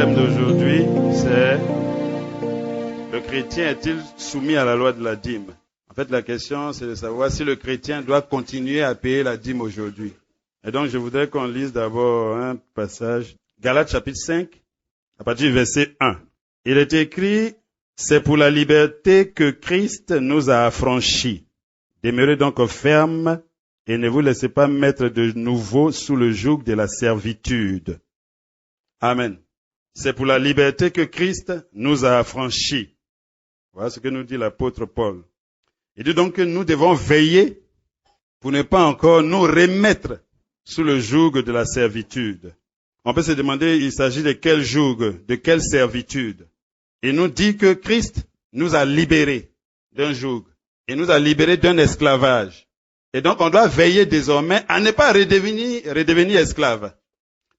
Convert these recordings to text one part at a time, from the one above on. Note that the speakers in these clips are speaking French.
thème d'aujourd'hui, c'est le chrétien est-il soumis à la loi de la dîme? En fait, la question, c'est de savoir si le chrétien doit continuer à payer la dîme aujourd'hui. Et donc, je voudrais qu'on lise d'abord un passage, Galates chapitre 5, à partir du verset 1. Il est écrit, c'est pour la liberté que Christ nous a affranchis. Demeurez donc fermes et ne vous laissez pas mettre de nouveau sous le joug de la servitude. Amen. C'est pour la liberté que Christ nous a affranchis. Voilà ce que nous dit l'apôtre Paul. Il dit donc que nous devons veiller pour ne pas encore nous remettre sous le joug de la servitude. On peut se demander, il s'agit de quel joug, de quelle servitude? Il nous dit que Christ nous a libérés d'un joug. Il nous a libérés d'un esclavage. Et donc on doit veiller désormais à ne pas redevenir esclave.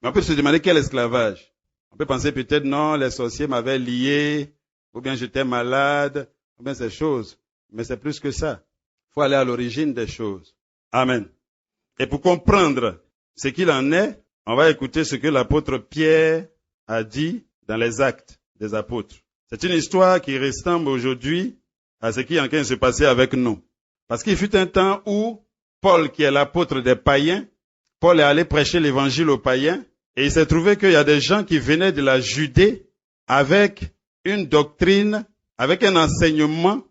Mais on peut se demander quel esclavage? On peut penser peut-être non, les sorciers m'avaient lié, ou bien j'étais malade, ou bien ces choses. Mais c'est plus que ça. Il faut aller à l'origine des choses. Amen. Et pour comprendre ce qu'il en est, on va écouter ce que l'apôtre Pierre a dit dans les Actes des apôtres. C'est une histoire qui ressemble aujourd'hui à ce qui est en train de se passer avec nous. Parce qu'il fut un temps où Paul, qui est l'apôtre des païens, Paul est allé prêcher l'évangile aux païens, et il s'est trouvé qu'il y a des gens qui venaient de la Judée avec une doctrine, avec un enseignement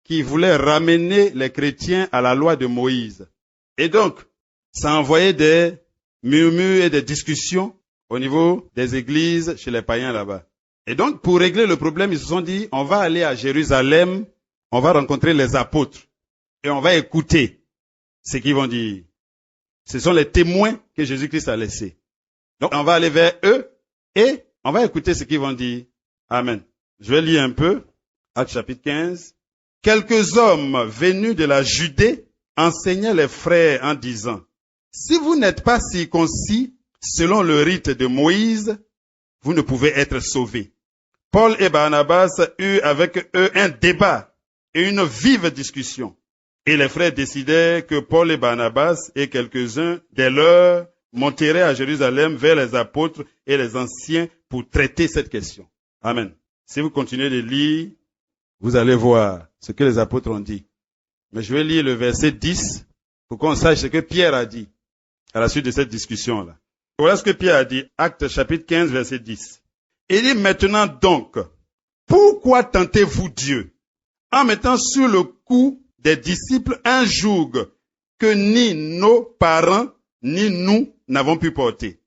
qui voulait ramener les chrétiens à la loi de Moïse. Et donc, ça envoyait des murmures et des discussions au niveau des églises chez les païens là-bas. Et donc, pour régler le problème, ils se sont dit, on va aller à Jérusalem, on va rencontrer les apôtres et on va écouter ce qu'ils vont dire. Ce sont les témoins que Jésus-Christ a laissés. Donc, on va aller vers eux et on va écouter ce qu'ils vont dire. Amen. Je vais lire un peu. Actes chapitre 15. Quelques hommes venus de la Judée enseignaient les frères en disant, si vous n'êtes pas circoncis selon le rite de Moïse, vous ne pouvez être sauvés. Paul et Barnabas eurent avec eux un débat et une vive discussion. Et les frères décidaient que Paul et Barnabas et quelques-uns des leurs monteraient à Jérusalem vers les apôtres et les anciens pour traiter cette question. Amen. Si vous continuez de lire, vous allez voir ce que les apôtres ont dit. Mais je vais lire le verset 10 pour qu'on sache ce que Pierre a dit à la suite de cette discussion-là. Voilà ce que Pierre a dit, Actes chapitre 15, verset 10. Il dit maintenant donc, pourquoi tentez-vous Dieu en mettant sur le cou des disciples un joug que ni nos parents ni nous n'avons pu porter?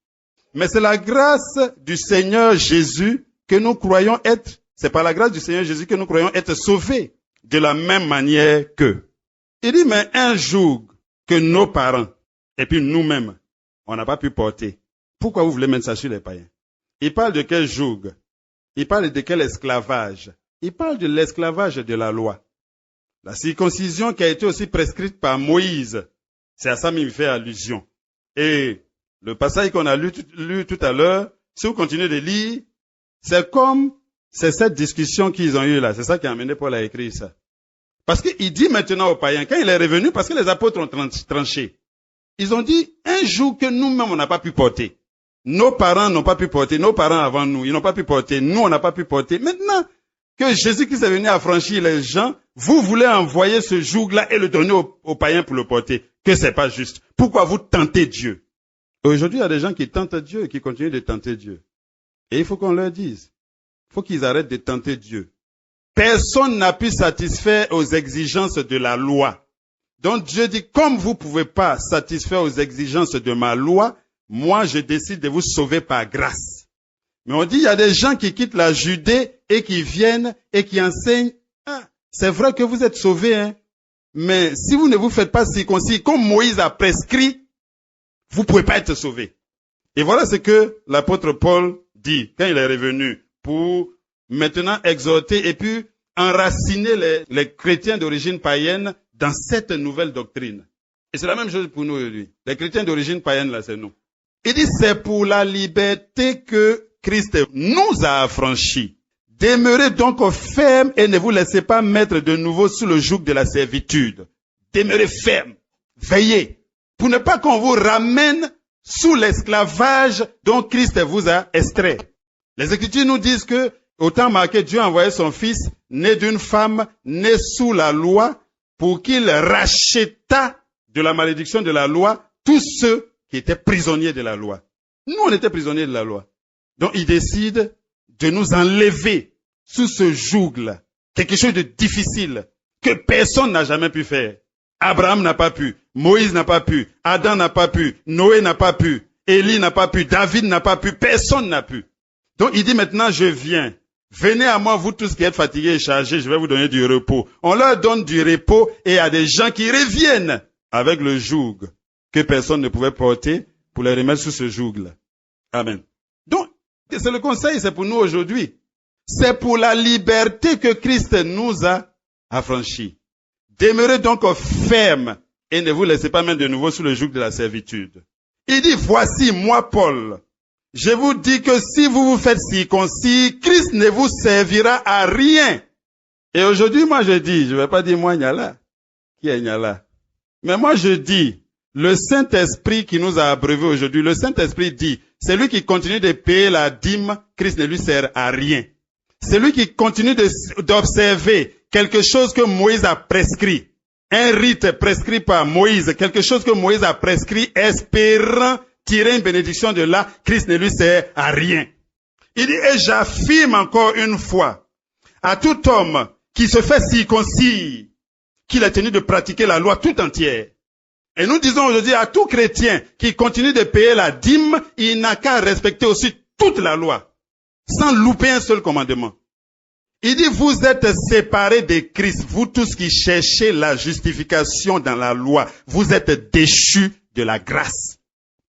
Mais c'est la grâce du Seigneur Jésus que nous croyons être, c'est par la grâce du Seigneur Jésus que nous croyons être sauvés de la même manière qu'eux. Il dit, mais un joug que nos parents et puis nous-mêmes, on n'a pas pu porter. Pourquoi vous voulez mettre ça sur les païens? Il parle de quel joug? Il parle de quel esclavage? Il parle de l'esclavage de la loi. La circoncision qui a été aussi prescrite par Moïse, c'est à ça qu'il fait allusion. Et le passage qu'on a lu tout à l'heure, si vous continuez de lire, c'est cette discussion qu'ils ont eue là. C'est ça qui a amené Paul à écrire ça. Parce qu'il dit maintenant aux païens, quand il est revenu, parce que les apôtres ont tranché, ils ont dit, un jour que nous-mêmes on n'a pas pu porter. Nos parents n'ont pas pu porter, nos parents avant nous, ils n'ont pas pu porter, nous on n'a pas pu porter. Maintenant que Jésus-Christ est venu affranchir les gens, vous voulez envoyer ce joug-là et le donner aux païens pour le porter. Que c'est pas juste. Pourquoi vous tentez Dieu? Aujourd'hui, il y a des gens qui tentent Dieu et qui continuent de tenter Dieu. Et il faut qu'on leur dise. Il faut qu'ils arrêtent de tenter Dieu. Personne n'a pu satisfaire aux exigences de la loi. Donc Dieu dit, comme vous ne pouvez pas satisfaire aux exigences de ma loi, moi je décide de vous sauver par grâce. Mais on dit, il y a des gens qui quittent la Judée et qui viennent et qui enseignent, ah, c'est vrai que vous êtes sauvés, hein, mais si vous ne vous faites pas circoncis, comme Moïse a prescrit, vous ne pouvez pas être sauvés. Et voilà ce que l'apôtre Paul dit quand il est revenu pour maintenant exhorter et puis enraciner les chrétiens d'origine païenne dans cette nouvelle doctrine. Et c'est la même chose pour nous aujourd'hui. Les chrétiens d'origine païenne, là, c'est nous. Il dit, c'est pour la liberté que Christ nous a affranchis. Demeurez donc fermes et ne vous laissez pas mettre de nouveau sous le joug de la servitude. Demeurez fermes. Veillez. Pour ne pas qu'on vous ramène sous l'esclavage dont Christ vous a extrait. Les Écritures nous disent que, au temps marqué, Dieu a envoyé son Fils, né d'une femme, né sous la loi, pour qu'il racheta de la malédiction de la loi tous ceux qui étaient prisonniers de la loi. Nous, on était prisonniers de la loi. Donc, il décide de nous enlever sous ce joug-là, quelque chose de difficile que personne n'a jamais pu faire. Abraham n'a pas pu, Moïse n'a pas pu, Adam n'a pas pu, Noé n'a pas pu, Élie n'a pas pu, David n'a pas pu, personne n'a pu. Donc il dit maintenant, je viens. Venez à moi, vous tous qui êtes fatigués et chargés, je vais vous donner du repos. On leur donne du repos et il y a des gens qui reviennent avec le joug que personne ne pouvait porter pour les remettre sous ce joug-là. Amen. Donc, c'est le conseil, c'est pour nous aujourd'hui. C'est pour la liberté que Christ nous a affranchis. Demeurez donc ferme et ne vous laissez pas mettre de nouveau sous le joug de la servitude. Il dit, voici moi Paul. Je vous dis que si vous vous faites circoncis, Christ ne vous servira à rien. Et aujourd'hui, moi je dis, je ne vais pas dire moi Nyala. Qui est Nyala? Mais moi je dis, le Saint-Esprit qui nous a abreuvés aujourd'hui, le Saint-Esprit dit, celui qui continue de payer la dîme, Christ ne lui sert à rien. Celui qui continue d'observer quelque chose que Moïse a prescrit, un rite prescrit par Moïse, quelque chose que Moïse a prescrit, espérant tirer une bénédiction de là, Christ ne lui sert à rien. Il dit, et j'affirme encore une fois, à tout homme qui se fait circoncis, qu'il a tenu de pratiquer la loi tout entière. Et nous disons aujourd'hui à tout chrétien qui continue de payer la dîme, il n'a qu'à respecter aussi toute la loi, sans louper un seul commandement. Il dit, vous êtes séparés de Christ, vous tous qui cherchez la justification dans la loi, vous êtes déchus de la grâce.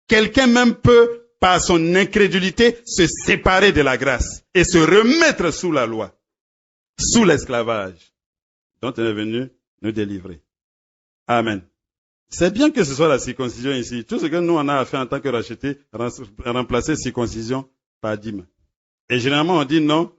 Quelqu'un même peut, par son incrédulité, se séparer de la grâce et se remettre sous la loi, sous l'esclavage, dont il est venu nous délivrer. Amen. C'est bien que ce soit la circoncision ici. Tout ce que nous on a à faire en tant que rachetés, remplacer circoncision par dîme. Et généralement on dit non,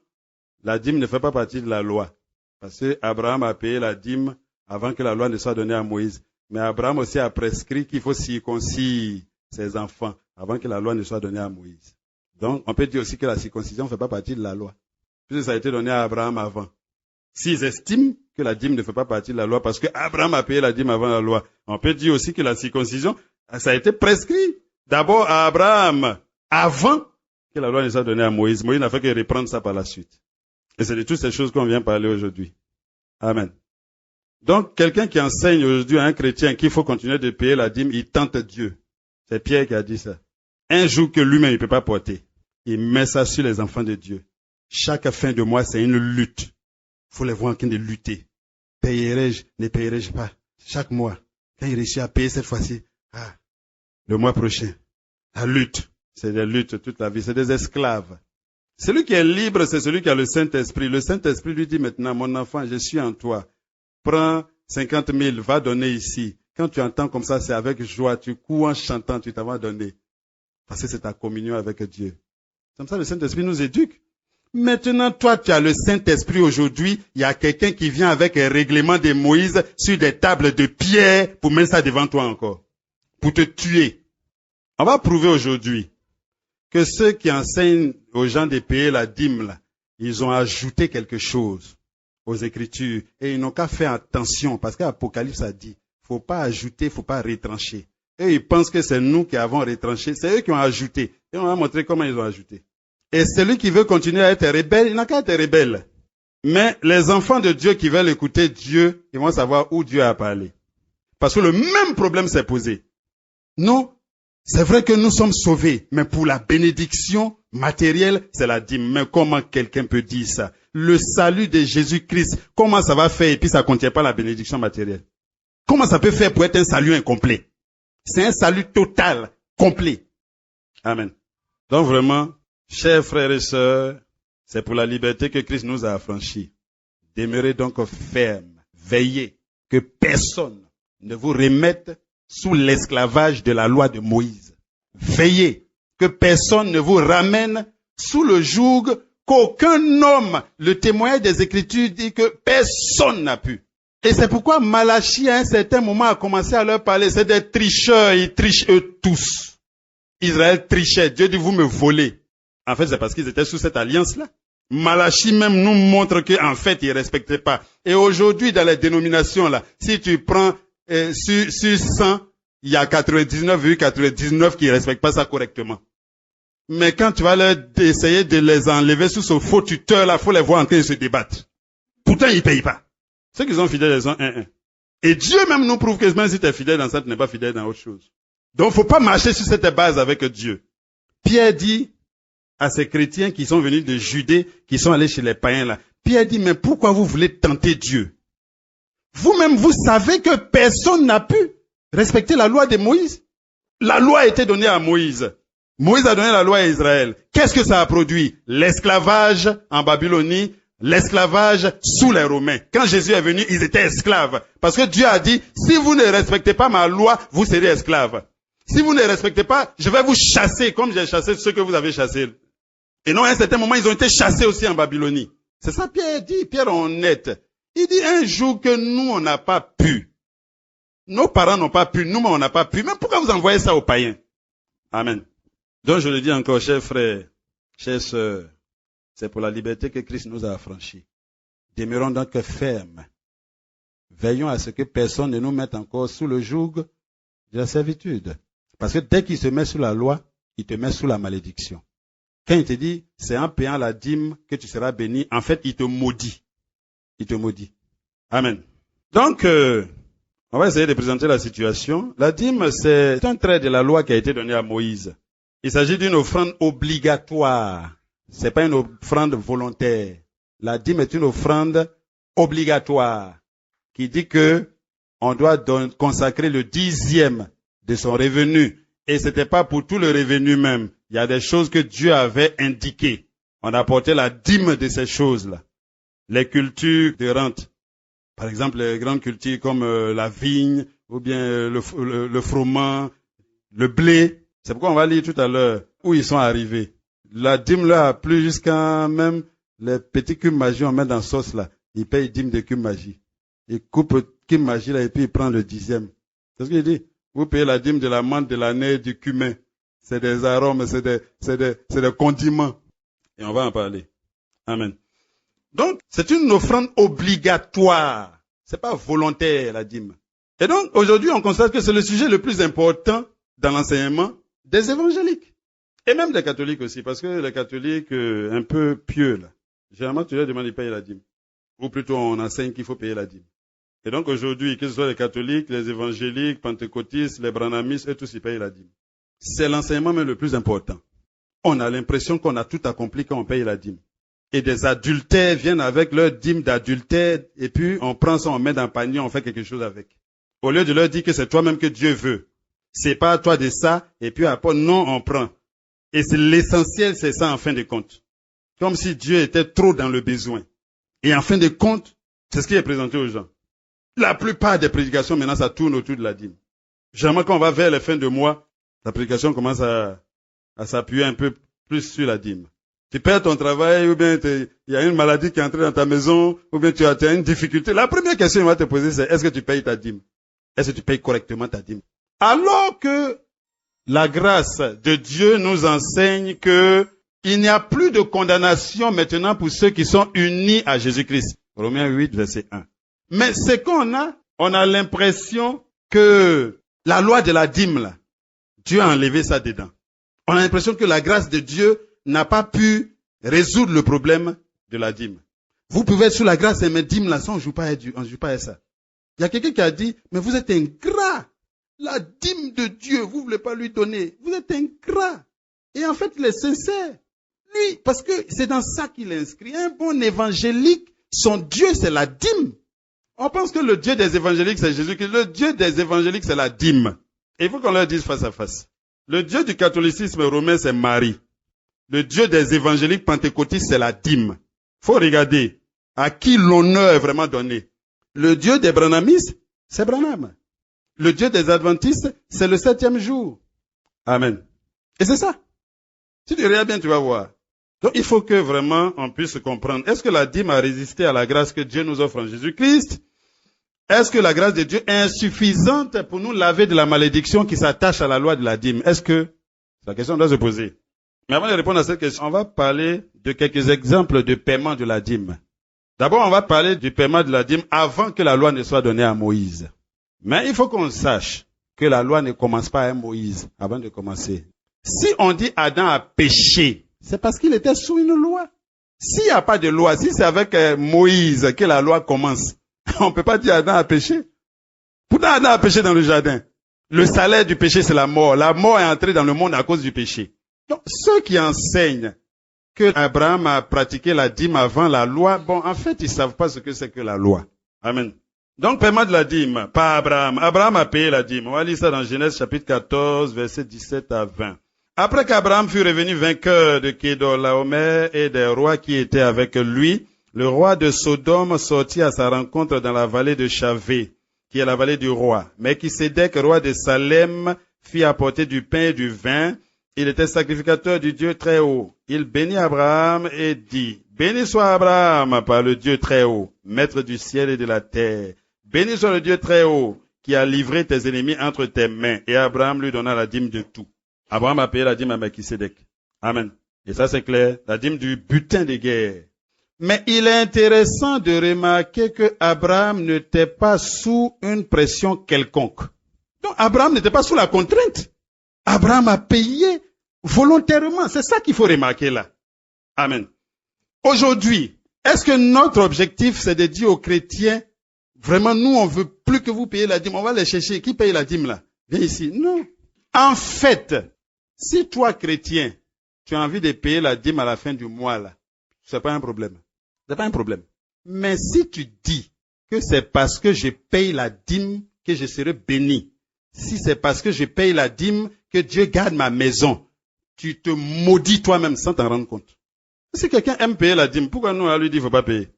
la dîme ne fait pas partie de la loi. Parce que Abraham a payé la dîme avant que la loi ne soit donnée à Moïse. Mais Abraham aussi a prescrit qu'il faut circoncire ses enfants avant que la loi ne soit donnée à Moïse. Donc on peut dire aussi que la circoncision ne fait pas partie de la loi. Puisque ça a été donné à Abraham avant. S'ils estiment que la dîme ne fait pas partie de la loi parce que Abraham a payé la dîme avant la loi, on peut dire aussi que la circoncision, ça a été prescrit d'abord à Abraham avant que la loi ne soit donnée à Moïse. Moïse n'a fait que reprendre ça par la suite. Et c'est de toutes ces choses qu'on vient parler aujourd'hui. Amen. Donc, quelqu'un qui enseigne aujourd'hui à un chrétien qu'il faut continuer de payer la dîme, il tente Dieu. C'est Pierre qui a dit ça. Un jour que lui-même il ne peut pas porter, il met ça sur les enfants de Dieu. Chaque fin de mois, c'est une lutte. Il faut les voir en train de lutter. Payerai-je, ne payerai-je pas? Chaque mois, quand il réussit à payer cette fois-ci, le mois prochain, la lutte. C'est des luttes toute la vie, c'est des esclaves. Celui qui est libre, c'est celui qui a le Saint-Esprit. Le Saint-Esprit lui dit maintenant, mon enfant, je suis en toi. Prends 50 000, va donner ici. Quand tu entends comme ça, c'est avec joie, tu cours en chantant, tu t'en vas donner. Parce que c'est ta communion avec Dieu. Comme ça, le Saint-Esprit nous éduque. Maintenant, toi, tu as le Saint-Esprit aujourd'hui. Il y a quelqu'un qui vient avec un règlement de Moïse sur des tables de pierre pour mettre ça devant toi encore. Pour te tuer. On va prouver aujourd'hui que ceux qui enseignent aux gens de payer la dîme, là, ils ont ajouté quelque chose aux Écritures. Et ils n'ont qu'à faire attention parce qu'Apocalypse a dit, faut pas ajouter, faut pas retrancher. Et ils pensent que c'est nous qui avons retranché. C'est eux qui ont ajouté. Et on va montrer comment ils ont ajouté. Et celui qui veut continuer à être rebelle, il n'a qu'à être rebelle. Mais les enfants de Dieu qui veulent écouter Dieu, ils vont savoir où Dieu a parlé. Parce que le même problème s'est posé. Nous, c'est vrai que nous sommes sauvés, mais pour la bénédiction matérielle, c'est la dîme. Mais comment quelqu'un peut dire ça? Le salut de Jésus-Christ, comment ça va faire et puis ça ne contient pas la bénédiction matérielle? Comment ça peut faire pour être un salut incomplet? C'est un salut total, complet. Amen. Donc vraiment, chers frères et sœurs, c'est pour la liberté que Christ nous a affranchis. Demeurez donc fermes, veillez, que personne ne vous remette sous l'esclavage de la loi de Moïse. Veillez, que personne ne vous ramène sous le joug qu'aucun homme, le témoignage des Écritures dit que personne n'a pu. Et c'est pourquoi Malachie, à un certain moment, a commencé à leur parler. C'est des tricheurs, ils trichent eux tous. Israël trichait. Dieu dit, vous me volez. En fait, c'est parce qu'ils étaient sous cette alliance-là. Malachie même nous montre qu'en fait, ils ne respectaient pas. Et aujourd'hui, dans les dénominations, là, si tu prends sur 100, il y a 99,99 qui ne respectent pas ça correctement. Mais quand tu vas essayer de les enlever sous ce faux tuteur, là, faut les voir en train de se débattre. Pourtant, ils ne payent pas. Ceux qui sont fidèles, ils sont 1-1. Et Dieu même nous prouve que même si tu es fidèle dans ça, tu n'es pas fidèle dans autre chose. Donc, faut pas marcher sur cette base avec Dieu. Pierre dit à ces chrétiens qui sont venus de Judée, qui sont allés chez les païens là, Pierre dit, mais pourquoi vous voulez tenter Dieu? Vous-même, vous savez que personne n'a pu respecter la loi de Moïse. La loi a été donnée à Moïse. Moïse a donné la loi à Israël. Qu'est-ce que ça a produit? L'esclavage en Babylonie, l'esclavage sous les Romains. Quand Jésus est venu, ils étaient esclaves. Parce que Dieu a dit, si vous ne respectez pas ma loi, vous serez esclaves. Si vous ne respectez pas, je vais vous chasser comme j'ai chassé ceux que vous avez chassés. Et non, à un certain moment, ils ont été chassés aussi en Babylonie. C'est ça Pierre dit, Pierre honnête. Il dit un jour que nous, on n'a pas pu. Nos parents n'ont pas pu, nous, on n'a pas pu. Mais pourquoi vous envoyez ça aux païens? Amen. Donc je le dis encore, chers frères, chers sœurs, c'est pour la liberté que Christ nous a affranchis. Demeurons donc fermes. Veillons à ce que personne ne nous mette encore sous le joug de la servitude. Parce que dès qu'il se met sous la loi, il te met sous la malédiction. Quand il te dit, c'est en payant la dîme que tu seras béni, en fait, il te maudit. Il te maudit. Amen. Donc, on va essayer de présenter la situation. La dîme, c'est un trait de la loi qui a été donné à Moïse. Il s'agit d'une offrande obligatoire. C'est pas une offrande volontaire. La dîme est une offrande obligatoire qui dit que on doit consacrer le 10e de son revenu. Et c'était pas pour tout le revenu même. Il y a des choses que Dieu avait indiquées. On apportait la dîme de ces choses-là. Les cultures de rente. Par exemple, les grandes cultures comme la vigne, ou bien le froment, le blé. C'est pourquoi on va lire tout à l'heure où ils sont arrivés. La dîme là a plu jusqu'à même les petits cubes magie on met dans la sauce là. Ils payent dîme de cubes magie. Ils coupent le cube magie là et puis ils prennent le 10e. C'est ce qu'il dit. Vous payez la dîme de la menthe, de l'année, du cumin. C'est des arômes, c'est des condiments. Et on va en parler. Amen. Donc, c'est une offrande obligatoire. C'est pas volontaire, la dîme. Et donc, aujourd'hui, on constate que c'est le sujet le plus important dans l'enseignement des évangéliques. Et même des catholiques aussi, parce que les catholiques, un peu pieux, là, généralement, tu leur demandes de payer la dîme. Ou plutôt, on enseigne qu'il faut payer la dîme. Et donc, aujourd'hui, que ce soit les catholiques, les évangéliques, pentecôtistes, les branhamistes, eux tous, ils payent la dîme. C'est l'enseignement même le plus important. On a l'impression qu'on a tout accompli quand on paye la dîme. Et des adultères viennent avec leur dîme d'adultère, et puis on prend ça, on met dans un panier, on fait quelque chose avec. Au lieu de leur dire que c'est toi-même que Dieu veut. C'est pas à toi de ça, et puis après, non, on prend. Et c'est l'essentiel, c'est ça en fin de compte. Comme si Dieu était trop dans le besoin. Et en fin de compte, c'est ce qui est présenté aux gens. La plupart des prédications, maintenant, ça tourne autour de la dîme. Généralement, quand on va vers les fins de mois, la prédication commence à s'appuyer un peu plus sur la dîme. Tu perds ton travail, ou bien il y a une maladie qui est entrée dans ta maison, ou bien tu as une difficulté. La première question qu'on va te poser, c'est est-ce que tu payes ta dîme? Est-ce que tu payes correctement ta dîme? Alors que la grâce de Dieu nous enseigne que il n'y a plus de condamnation maintenant pour ceux qui sont unis à Jésus-Christ. Romains 8, verset 1. Mais ce qu'on a, on a l'impression que la loi de la dîme, là, Dieu a enlevé ça dedans. On a l'impression que la grâce de Dieu n'a pas pu résoudre le problème de la dîme. Vous pouvez être sous la grâce, mais dîme là, ça, on ne joue pas à ça. Il y a quelqu'un qui a dit, mais vous êtes ingrat. La dîme de Dieu, vous ne voulez pas lui donner. Vous êtes ingrat. Et en fait, il est sincère. Lui, parce que c'est dans ça qu'il est inscrit. Un bon évangélique, son Dieu, c'est la dîme. On pense que le Dieu des évangéliques, c'est Jésus-Christ. Le Dieu des évangéliques, c'est la dîme. Et il faut qu'on leur dise face à face. Le Dieu du catholicisme romain, c'est Marie. Le Dieu des évangéliques pentecôtistes, c'est la dîme. Faut regarder à qui l'honneur est vraiment donné. Le Dieu des branhamistes, c'est Branham. Le Dieu des adventistes, c'est le 7e jour. Amen. Et c'est ça. Si tu regardes bien, tu vas voir. Donc, il faut que vraiment on puisse comprendre. Est-ce que la dîme a résisté à la grâce que Dieu nous offre en Jésus-Christ? Est-ce que la grâce de Dieu est insuffisante pour nous laver de la malédiction qui s'attache à la loi de la dîme? Est-ce que, la question doit se poser. Mais avant de répondre à cette question, on va parler de quelques exemples de paiement de la dîme. D'abord, on va parler du paiement de la dîme avant que la loi ne soit donnée à Moïse. Mais il faut qu'on sache que la loi ne commence pas à Moïse avant de commencer. Si on dit Adam a péché, c'est parce qu'il était sous une loi. S'il n'y a pas de loi, si c'est avec Moïse que la loi commence, on ne peut pas dire Adam a péché. Pourtant, Adam a péché dans le jardin. Le salaire du péché, c'est la mort. La mort est entrée dans le monde à cause du péché. Donc, ceux qui enseignent que Abraham a pratiqué la dîme avant la loi, bon, en fait, ils savent pas ce que c'est que la loi. Amen. Donc, paiement de la dîme, pas Abraham. Abraham a payé la dîme. On va lire ça dans Genèse chapitre 14, versets 17 à 20. Après qu'Abraham fut revenu vainqueur de Kédorlaomer et des rois qui étaient avec lui, le roi de Sodome sortit à sa rencontre dans la vallée de Chavé, qui est la vallée du roi. Melchisédek, roi de Salem, fit apporter du pain et du vin. Il était sacrificateur du Dieu très haut. Il bénit Abraham et dit, « Béni soit Abraham par le Dieu très haut, maître du ciel et de la terre. Béni soit le Dieu très haut, qui a livré tes ennemis entre tes mains. » Et Abraham lui donna la dîme de tout. Abraham a payé la dîme à Melchisédek. Amen. Et ça c'est clair, la dîme du butin de guerre. Mais il est intéressant de remarquer que Abraham n'était pas sous une pression quelconque. Donc Abraham n'était pas sous la contrainte. Abraham a payé volontairement. C'est ça qu'il faut remarquer là. Amen. Aujourd'hui, est-ce que notre objectif, c'est de dire aux chrétiens, vraiment, nous, on veut plus que vous payiez la dîme, on va les chercher. Qui paye la dîme là? Viens ici. Non. En fait, si toi, chrétien, tu as envie de payer la dîme à la fin du mois là, c'est pas un problème. C'est pas un problème. Mais si tu dis que c'est parce que je paye la dîme que je serai béni, si c'est parce que je paye la dîme que Dieu garde ma maison, tu te maudis toi-même sans t'en rendre compte. Si quelqu'un aime payer la dîme, pourquoi nous, on lui dit qu'il ne faut pas payer?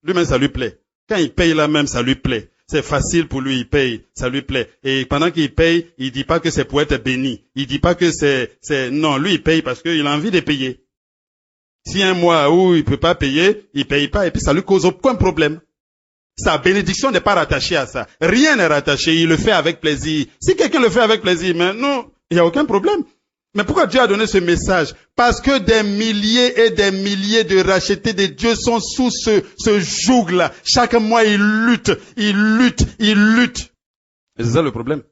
Lui-même, ça lui plaît. Quand il paye là-même, ça lui plaît. C'est facile pour lui, il paye, ça lui plaît. Et pendant qu'il paye, il dit pas que c'est pour être béni. Il dit pas que non, lui, il paye parce qu'il a envie de payer. Si un mois où il peut pas payer, il paye pas et puis ça lui cause aucun problème. Sa bénédiction n'est pas rattachée à ça. Rien n'est rattaché. Il le fait avec plaisir. Si quelqu'un le fait avec plaisir, mais non, il n'y a aucun problème. Mais pourquoi Dieu a donné ce message? Parce que des milliers et des milliers de rachetés de Dieu sont sous ce joug-là. Chaque mois, ils luttent. Et c'est ça le problème.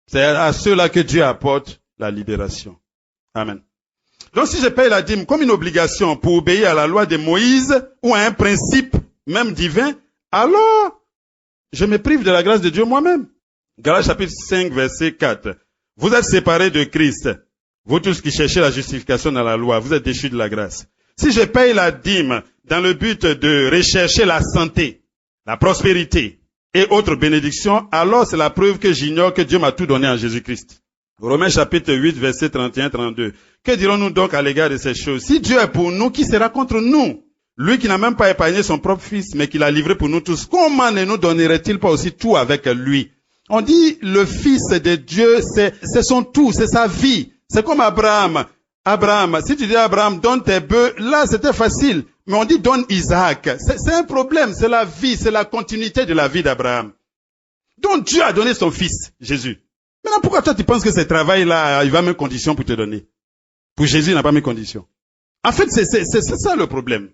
C'est à ceux-là que Dieu apporte la libération. Amen. Donc si je paye la dîme comme une obligation pour obéir à la loi de Moïse ou à un principe même divin, alors je me prive de la grâce de Dieu moi-même. Galates chapitre 5 verset 4. Vous êtes séparés de Christ. Vous tous qui cherchez la justification dans la loi, vous êtes déchus de la grâce. Si je paye la dîme dans le but de rechercher la santé, la prospérité et autres bénédictions, alors c'est la preuve que j'ignore que Dieu m'a tout donné en Jésus-Christ. Romains chapitre 8 verset 31-32. Que dirons-nous donc à l'égard de ces choses? Si Dieu est pour nous, qui sera contre nous? Lui qui n'a même pas épargné son propre fils, mais qui l'a livré pour nous tous, comment ne nous donnerait-il pas aussi tout avec lui? On dit le fils de Dieu, c'est son tout, c'est sa vie. C'est comme Abraham. Abraham, si tu dis à Abraham, donne tes bœufs, là c'était facile. Mais on dit donne Isaac. C'est un problème, c'est la vie, c'est la continuité de la vie d'Abraham. Donc Dieu a donné son fils, Jésus. Maintenant pourquoi toi tu penses que ce travail-là, il va mettre condition pour te donner? Pour Jésus, il n'a pas mis condition. En fait, c'est ça le problème.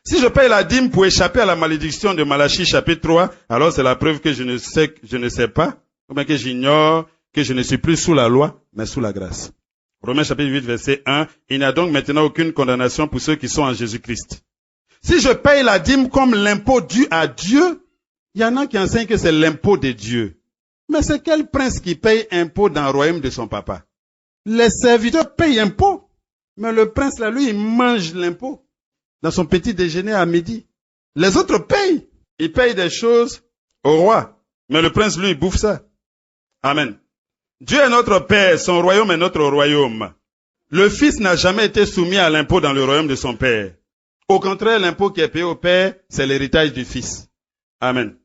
Si je paye la dîme pour échapper à la malédiction de Malachie chapitre 3, alors c'est la preuve que je ne sais pas, ou bien que j'ignore que je ne suis plus sous la loi, mais sous la grâce. Romains chapitre 8 verset 1, il n'y a donc maintenant aucune condamnation pour ceux qui sont en Jésus-Christ. Si je paye la dîme comme l'impôt dû à Dieu, il y en a qui enseignent que c'est l'impôt de Dieu. Mais c'est quel prince qui paye impôt dans le royaume de son papa? Les serviteurs payent impôt, mais le prince là, lui, il mange l'impôt dans son petit déjeuner à midi. Les autres payent. Ils payent des choses au roi, mais le prince, lui, il bouffe ça. Amen. Dieu est notre Père, son royaume est notre royaume. Le Fils n'a jamais été soumis à l'impôt dans le royaume de son Père. Au contraire, l'impôt qui est payé au Père, c'est l'héritage du Fils. Amen.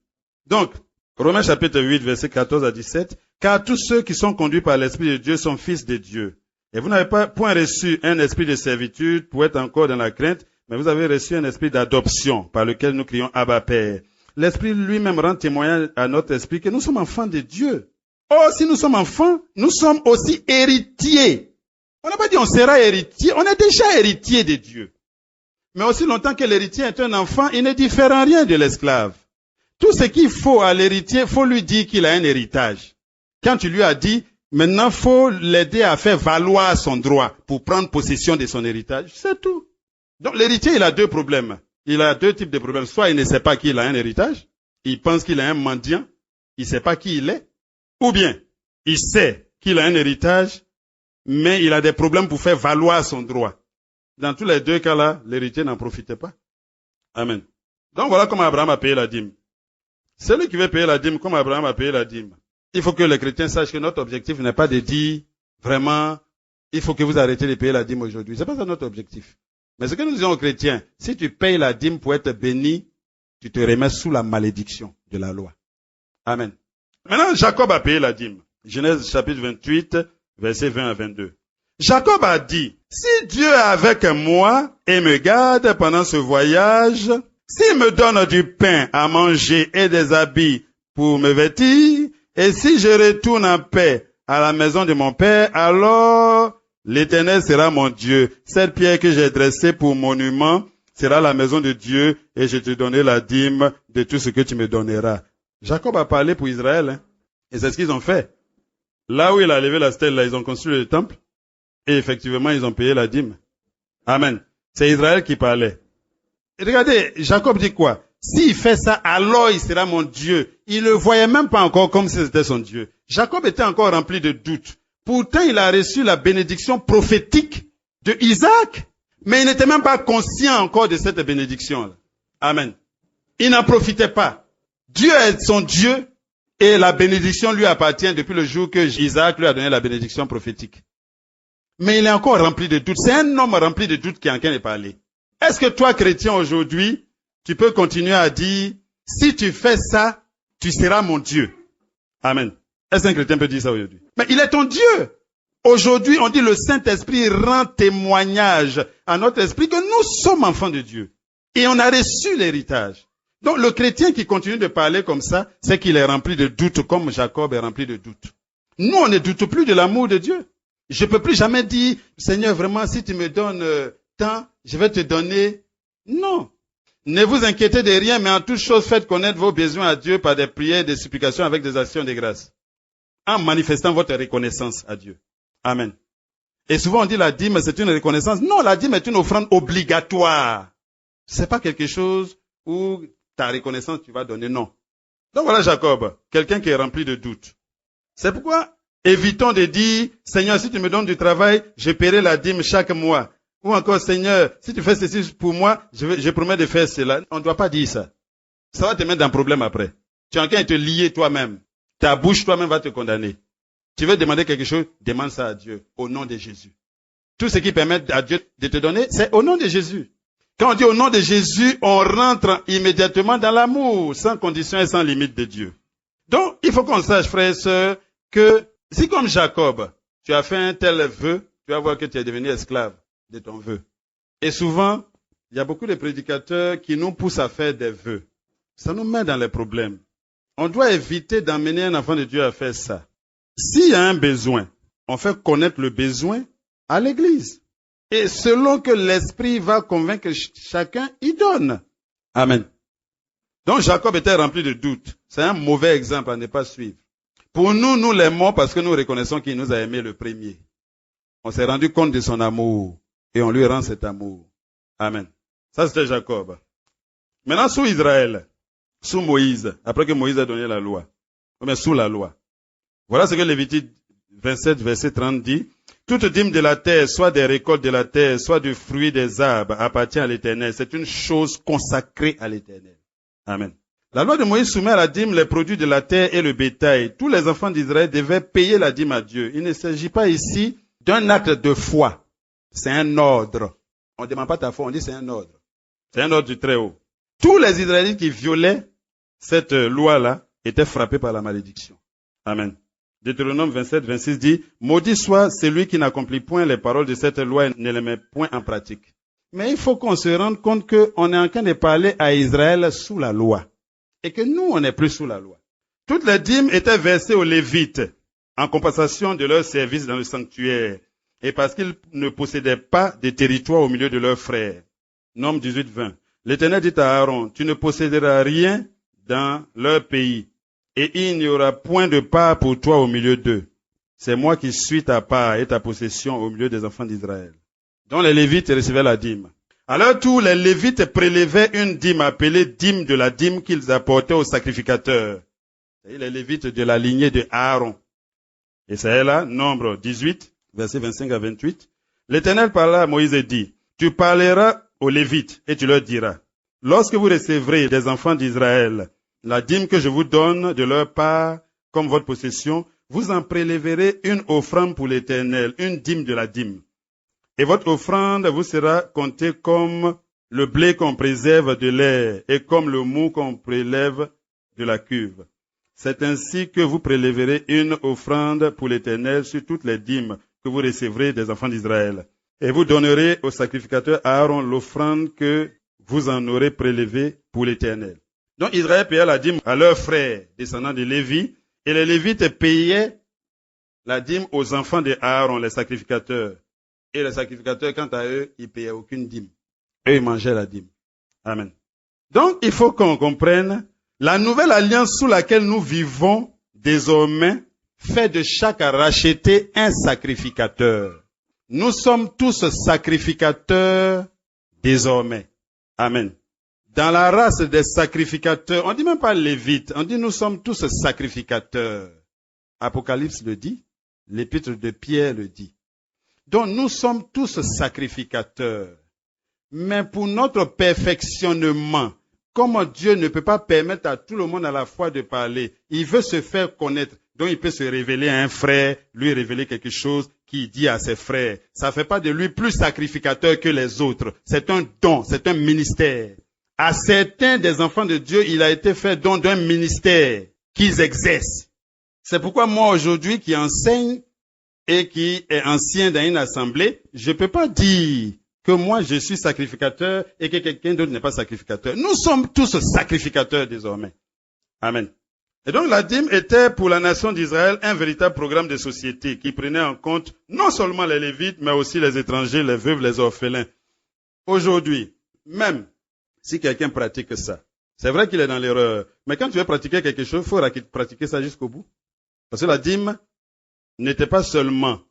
Donc, Romains chapitre 8, verset 14 à 17, car tous ceux qui sont conduits par l'Esprit de Dieu sont fils de Dieu. Et vous n'avez pas point reçu un esprit de servitude pour être encore dans la crainte, mais vous avez reçu un esprit d'adoption par lequel nous crions Abba Père. L'Esprit lui-même rend témoignage à notre esprit que nous sommes enfants de Dieu. Oh, si nous sommes enfants, nous sommes aussi héritiers. On n'a pas dit on sera héritier. On est déjà héritier de Dieu. Mais aussi longtemps que l'héritier est un enfant, il ne diffère en rien de l'esclave. Tout ce qu'il faut à l'héritier, faut lui dire qu'il a un héritage. Quand tu lui as dit, maintenant faut l'aider à faire valoir son droit pour prendre possession de son héritage, c'est tout. Donc l'héritier, il a deux problèmes. Il a deux types de problèmes. Soit il ne sait pas qu'il a un héritage, il pense qu'il a un mendiant, il ne sait pas qui il est. Ou bien, il sait qu'il a un héritage, mais il a des problèmes pour faire valoir son droit. Dans tous les deux cas-là, l'héritier n'en profitait pas. Amen. Donc voilà comment Abraham a payé la dîme. Celui qui veut payer la dîme, comme Abraham a payé la dîme. Il faut que les chrétiens sachent que notre objectif n'est pas de dire, vraiment, il faut que vous arrêtez de payer la dîme aujourd'hui. C'est pas ça notre objectif. Mais ce que nous disons aux chrétiens, si tu payes la dîme pour être béni, tu te remets sous la malédiction de la loi. Amen. Maintenant, Jacob a payé la dîme. Genèse chapitre 28, versets 20 à 22. Jacob a dit, si Dieu est avec moi et me garde pendant ce voyage, s'il me donne du pain à manger et des habits pour me vêtir, et si je retourne en paix à la maison de mon père, alors l'Éternel sera mon Dieu. Cette pierre que j'ai dressée pour monument sera la maison de Dieu, et je te donnerai la dîme de tout ce que tu me donneras. Jacob a parlé pour Israël, hein, et c'est ce qu'ils ont fait. Là où il a levé la stèle, là, ils ont construit le temple, et effectivement, ils ont payé la dîme. Amen. C'est Israël qui parlait. Et regardez, Jacob dit quoi? S'il fait ça, alors il sera mon Dieu. Il ne le voyait même pas encore comme si c'était son Dieu. Jacob était encore rempli de doutes. Pourtant, il a reçu la bénédiction prophétique de Isaac, mais il n'était même pas conscient encore de cette bénédiction-là. Amen. Il n'en profitait pas. Dieu est son Dieu et la bénédiction lui appartient depuis le jour que Isaac lui a donné la bénédiction prophétique. Mais il est encore rempli de doutes. C'est un homme rempli de doutes qui est en train de parler. Est-ce que toi, chrétien, aujourd'hui, tu peux continuer à dire, si tu fais ça, tu seras mon Dieu? Amen. Est-ce qu'un chrétien peut dire ça aujourd'hui? Mais il est ton Dieu. Aujourd'hui, on dit le Saint-Esprit rend témoignage à notre esprit que nous sommes enfants de Dieu. Et on a reçu l'héritage. Donc le chrétien qui continue de parler comme ça, c'est qu'il est rempli de doutes comme Jacob est rempli de doutes. Nous, on ne doute plus de l'amour de Dieu. Je peux plus jamais dire, Seigneur, vraiment, si tu me donnes tant, je vais te donner. Non. Ne vous inquiétez de rien, mais en toute chose, faites connaître vos besoins à Dieu par des prières, des supplications avec des actions de grâce. En manifestant votre reconnaissance à Dieu. Amen. Et souvent on dit la dîme, c'est une reconnaissance. Non, la dîme est une offrande obligatoire. C'est pas quelque chose où ta reconnaissance tu vas donner, non. Donc voilà Jacob, quelqu'un qui est rempli de doutes. C'est pourquoi évitons de dire, Seigneur, si tu me donnes du travail, je paierai la dîme chaque mois. Ou encore, Seigneur, si tu fais ceci pour moi, je promets de faire cela. On ne doit pas dire ça. Ça va te mettre dans un problème après. Tu es en train de te lier toi-même. Ta bouche toi-même va te condamner. Tu veux demander quelque chose, demande ça à Dieu, au nom de Jésus. Tout ce qui permet à Dieu de te donner, c'est au nom de Jésus. Quand on dit au nom de Jésus, on rentre immédiatement dans l'amour, sans condition et sans limite de Dieu. Donc, il faut qu'on sache, frères et sœurs, que si comme Jacob, tu as fait un tel vœu, tu vas voir que tu es devenu esclave de ton vœu. Et souvent, il y a beaucoup de prédicateurs qui nous poussent à faire des vœux. Ça nous met dans les problèmes. On doit éviter d'emmener un enfant de Dieu à faire ça. S'il y a un besoin, on fait connaître le besoin à l'église. Et selon que l'Esprit va convaincre chacun, il donne. Amen. Donc Jacob était rempli de doutes. C'est un mauvais exemple à ne pas suivre. Pour nous, nous l'aimons parce que nous reconnaissons qu'il nous a aimés le premier. On s'est rendu compte de son amour et on lui rend cet amour. Amen. Ça c'était Jacob. Maintenant sous Israël, sous Moïse, après que Moïse a donné la loi, mais sous la loi. Voilà ce que Lévitique 27, verset 30 dit. Toute dîme de la terre, soit des récoltes de la terre, soit du fruit des arbres, appartient à l'Éternel. C'est une chose consacrée à l'Éternel. Amen. La loi de Moïse soumet à la dîme les produits de la terre et le bétail. Tous les enfants d'Israël devaient payer la dîme à Dieu. Il ne s'agit pas ici d'un acte de foi. C'est un ordre. On ne demande pas ta foi, on dit c'est un ordre. C'est un ordre du Très-Haut. Tous les Israélites qui violaient cette loi-là étaient frappés par la malédiction. Amen. Deutéronome 27, 26 dit, « Maudit soit celui qui n'accomplit point les paroles de cette loi et ne les met point en pratique. » Mais il faut qu'on se rende compte qu'on est en train de parler à Israël sous la loi. Et que nous, on n'est plus sous la loi. Toutes les dîmes étaient versées aux Lévites en compensation de leur service dans le sanctuaire. et parce qu'ils ne possédaient pas de territoire au milieu de leurs frères. Nombre 18, 20. L'Éternel dit à Aaron, tu ne posséderas rien dans leur pays, et il n'y aura point de part pour toi au milieu d'eux. C'est moi qui suis ta part et ta possession au milieu des enfants d'Israël. Donc les Lévites recevaient la dîme. À leur tour, les Lévites prélevaient une dîme appelée dîme de la dîme qu'ils apportaient aux sacrificateurs. C'est les Lévites de la lignée de Aaron. Et c'est là, Nombre 18, versets 25 à 28. L'Éternel parla à Moïse et dit, tu parleras aux Lévites et tu leur diras, lorsque vous recevrez des enfants d'Israël la dîme que je vous donne de leur part comme votre possession, vous en prélèverez une offrande pour l'Éternel, une dîme de la dîme. Et votre offrande vous sera comptée comme le blé qu'on préserve de l'air et comme le mou qu'on prélève de la cuve. C'est ainsi que vous prélèverez une offrande pour l'Éternel sur toutes les dîmes que vous recevrez des enfants d'Israël. Et vous donnerez au sacrificateur Aaron l'offrande que vous en aurez prélevée pour l'Éternel. Donc Israël payait la dîme à leurs frères, descendants de Lévi, et les Lévites payaient la dîme aux enfants de Aaron, les sacrificateurs. Et les sacrificateurs, quant à eux, ils payaient aucune dîme. Eux, ils mangeaient la dîme. Amen. Donc, il faut qu'on comprenne, la nouvelle alliance sous laquelle nous vivons désormais fait de chaque racheté un sacrificateur. Nous sommes tous sacrificateurs désormais. Amen. Dans la race des sacrificateurs, on dit même pas lévites, on dit nous sommes tous sacrificateurs. Apocalypse le dit, l'épître de Pierre le dit. Donc nous sommes tous sacrificateurs. Mais pour notre perfectionnement, comme Dieu ne peut pas permettre à tout le monde à la fois de parler, il veut se faire connaître. Donc il peut se révéler à un frère, lui révéler quelque chose qu'il dit à ses frères. Ça ne fait pas de lui plus sacrificateur que les autres. C'est un don, c'est un ministère. À certains des enfants de Dieu, il a été fait don d'un ministère qu'ils exercent. C'est pourquoi moi aujourd'hui qui enseigne et qui est ancien dans une assemblée, je ne peux pas dire que moi je suis sacrificateur et que quelqu'un d'autre n'est pas sacrificateur. Nous sommes tous sacrificateurs désormais. Amen. Et donc la dîme était pour la nation d'Israël un véritable programme de société qui prenait en compte non seulement les Lévites, mais aussi les étrangers, les veuves, les orphelins. Aujourd'hui, même si quelqu'un pratique ça, c'est vrai qu'il est dans l'erreur, mais quand tu veux pratiquer quelque chose, il faudra pratiquer ça jusqu'au bout. Parce que la dîme n'était pas seulement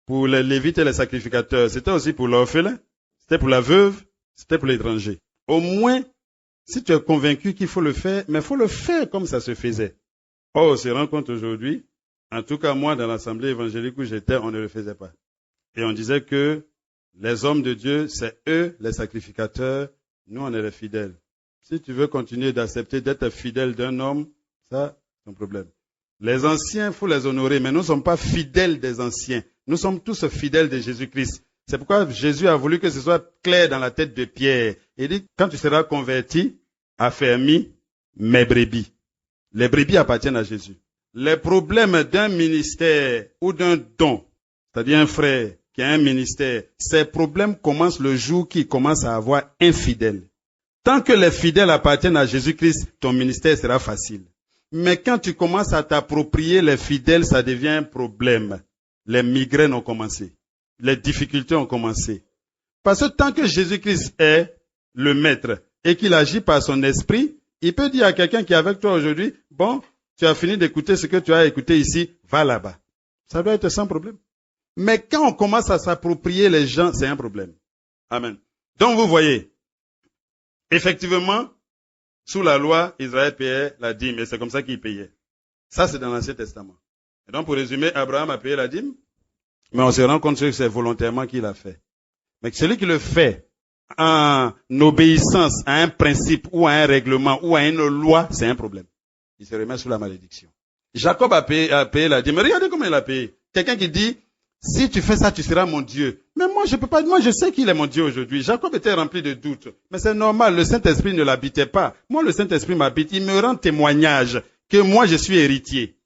pour les Lévites et les sacrificateurs, c'était aussi pour l'orphelin, c'était pour la veuve, c'était pour l'étranger. Au moins, si tu es convaincu qu'il faut le faire, mais il faut le faire comme ça se faisait. Or, on se rend compte aujourd'hui, en tout cas moi dans l'assemblée évangélique où j'étais, on ne le faisait pas. Et on disait que les hommes de Dieu, c'est eux les sacrificateurs, nous on est les fidèles. Si tu veux continuer d'accepter d'être fidèle d'un homme, ça, c'est un problème. Les anciens, il faut les honorer, mais nous ne sommes pas fidèles des anciens. Nous sommes tous fidèles de Jésus-Christ. C'est pourquoi Jésus a voulu que ce soit clair dans la tête de Pierre. Il dit, quand tu seras converti, affermis mes brebis. Les brebis appartiennent à Jésus. Les problèmes d'un ministère ou d'un don, c'est-à-dire un frère qui a un ministère, ces problèmes commencent le jour qu'il commence à avoir un fidèle. Tant que les fidèles appartiennent à Jésus-Christ, ton ministère sera facile. Mais quand tu commences à t'approprier les fidèles, ça devient un problème. Les migraines ont commencé. Les difficultés ont commencé. Parce que tant que Jésus-Christ est le maître et qu'il agit par son esprit, il peut dire à quelqu'un qui est avec toi aujourd'hui, bon, tu as fini d'écouter ce que tu as écouté ici, va là-bas. Ça doit être sans problème. Mais quand on commence à s'approprier les gens, c'est un problème. Amen. Donc vous voyez, effectivement, sous la loi, Israël payait la dîme et c'est comme ça qu'il payait. Ça, c'est dans l'Ancien Testament. Et donc, pour résumer, Abraham a payé la dîme, mais on se rend compte que c'est volontairement qu'il l'a fait. Mais celui qui le fait en obéissance à un principe ou à un règlement ou à une loi, c'est un problème. Il se remet sous la malédiction. Jacob a payé la dîme. Mais regardez comment il a payé. Quelqu'un qui dit, si tu fais ça, tu seras mon Dieu. Mais moi, je peux pas, moi, je sais qu'il est mon Dieu aujourd'hui. Jacob était rempli de doutes. Mais c'est normal, le Saint-Esprit ne l'habitait pas. Moi, le Saint-Esprit m'habite. Il me rend témoignage que moi, je suis héritier.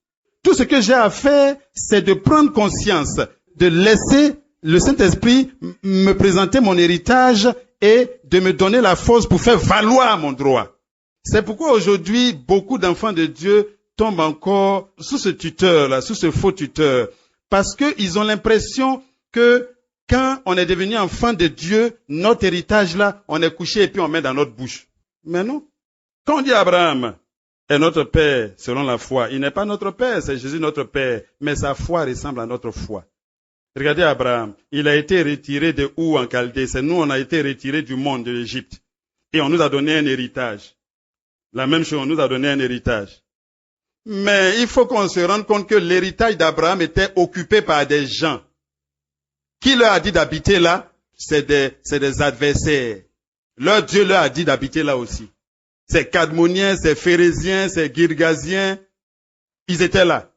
Tout ce que j'ai à faire, c'est de prendre conscience, de laisser le Saint-Esprit me présenter mon héritage et de me donner la force pour faire valoir mon droit. C'est pourquoi aujourd'hui, beaucoup d'enfants de Dieu tombent encore sous ce tuteur-là, sous ce faux tuteur. Parce qu'ils ont l'impression que quand on est devenu enfant de Dieu, notre héritage là, on est couché et puis on met dans notre bouche. Mais non. Quand on dit Abraham est notre père selon la foi, il n'est pas notre père, c'est Jésus notre père, mais sa foi ressemble à notre foi. Regardez Abraham, il a été retiré de Our en Chaldée, c'est nous on a été retirés du monde de l'Égypte et on nous a donné un héritage. La même chose, on nous a donné un héritage. Mais il faut qu'on se rende compte que l'héritage d'Abraham était occupé par des gens. Qui leur a dit d'habiter là? C'est des adversaires. Leur Dieu leur a dit d'habiter là aussi. C'est Cadmoniens, c'est Phérésiens, c'est Girgasiens. Ils étaient là.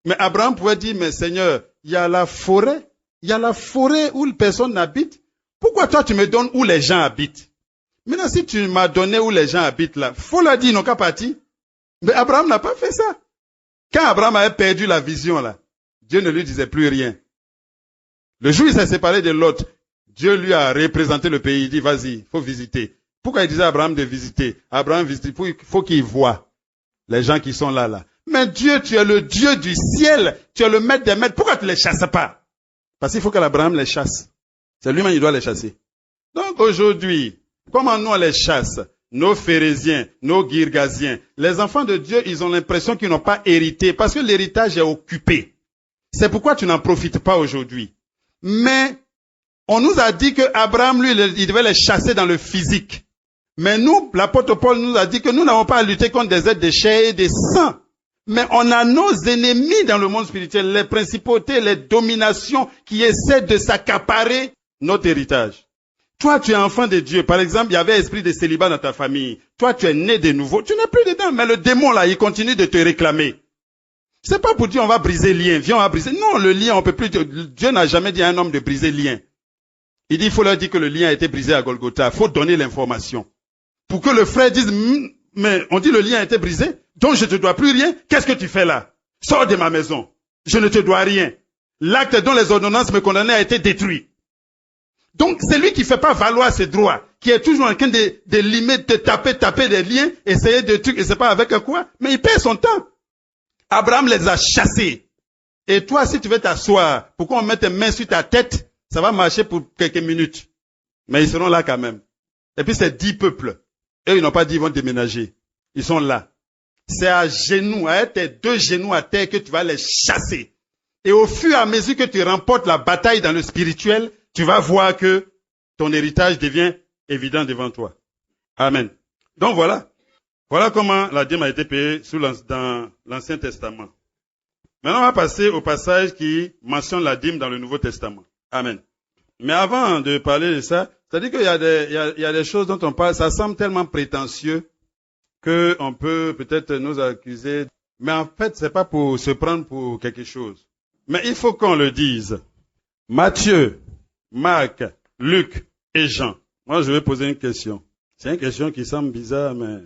Mais Abraham pouvait dire, mais Seigneur, il y a la forêt où personne n'habite. Pourquoi toi tu me donnes où les gens habitent? Maintenant, si tu m'as donné où les gens habitent là, faut leur dire, ils n'ont qu'à partir. Mais Abraham n'a pas fait ça. Quand Abraham avait perdu la vision là, Dieu ne lui disait plus rien. Le jour où il s'est séparé de Lot, Dieu lui a représenté le pays. Il dit, vas-y, faut visiter. Pourquoi il disait à Abraham de visiter? Abraham visite, il faut qu'il voie les gens qui sont là. Mais Dieu, tu es le Dieu du ciel. Tu es le maître des maîtres. Pourquoi tu ne les chasses pas? Parce qu'il faut qu'Abraham les chasse. C'est lui-même qui doit les chasser. Donc aujourd'hui, comment nous on les chasse? Nos Phérésiens, nos Girgasiens. Les enfants de Dieu, ils ont l'impression qu'ils n'ont pas hérité parce que l'héritage est occupé. C'est pourquoi tu n'en profites pas aujourd'hui. Mais on nous a dit que Abraham, lui, il devait les chasser dans le physique. Mais nous, l'apôtre Paul nous a dit que nous n'avons pas à lutter contre des êtres de chair et de sang. Mais on a nos ennemis dans le monde spirituel, les principautés, les dominations qui essaient de s'accaparer notre héritage. Toi, tu es enfant de Dieu. Par exemple, il y avait esprit de célibat dans ta famille. Toi, tu es né de nouveau. Tu n'es plus dedans. Mais le démon, là, il continue de te réclamer. C'est pas pour dire on va briser le lien. Viens, on va briser. Non, le lien, on peut plus. Dieu n'a jamais dit à un homme de briser le lien. Il dit, il faut leur dire que le lien a été brisé à Golgotha. Il faut donner l'information. Pour que le frère dise, mais on dit le lien a été brisé, donc je te dois plus rien. Qu'est-ce que tu fais là? Sors de ma maison. Je ne te dois rien. L'acte dont les ordonnances me condamnaient a été détruit. Donc, c'est lui qui fait pas valoir ses droits, qui est toujours en train de limiter, de taper des liens, essayer de trucs, et c'est pas avec quoi, mais il perd son temps. Abraham les a chassés. Et toi, si tu veux t'asseoir, pourquoi on met tes mains sur ta tête? Ça va marcher pour quelques minutes. Mais ils seront là quand même. Et puis c'est 10 peuples. Eux, ils n'ont pas dit ils vont déménager. Ils sont là. C'est à genoux, avec tes 2 genoux à terre que tu vas les chasser. Et au fur et à mesure que tu remportes la bataille dans le spirituel, tu vas voir que ton héritage devient évident devant toi. Amen. Donc voilà. Voilà comment la dîme a été payée dans l'Ancien Testament. Maintenant, on va passer au passage qui mentionne la dîme dans le Nouveau Testament. Amen. Mais avant de parler de ça, c'est-à-dire qu'il y a des choses dont on parle, ça semble tellement prétentieux qu'on peut peut-être nous accuser. Mais en fait, c'est pas pour se prendre pour quelque chose. Mais il faut qu'on le dise. Matthieu, Marc, Luc et Jean. Moi, je vais poser une question. C'est une question qui semble bizarre, mais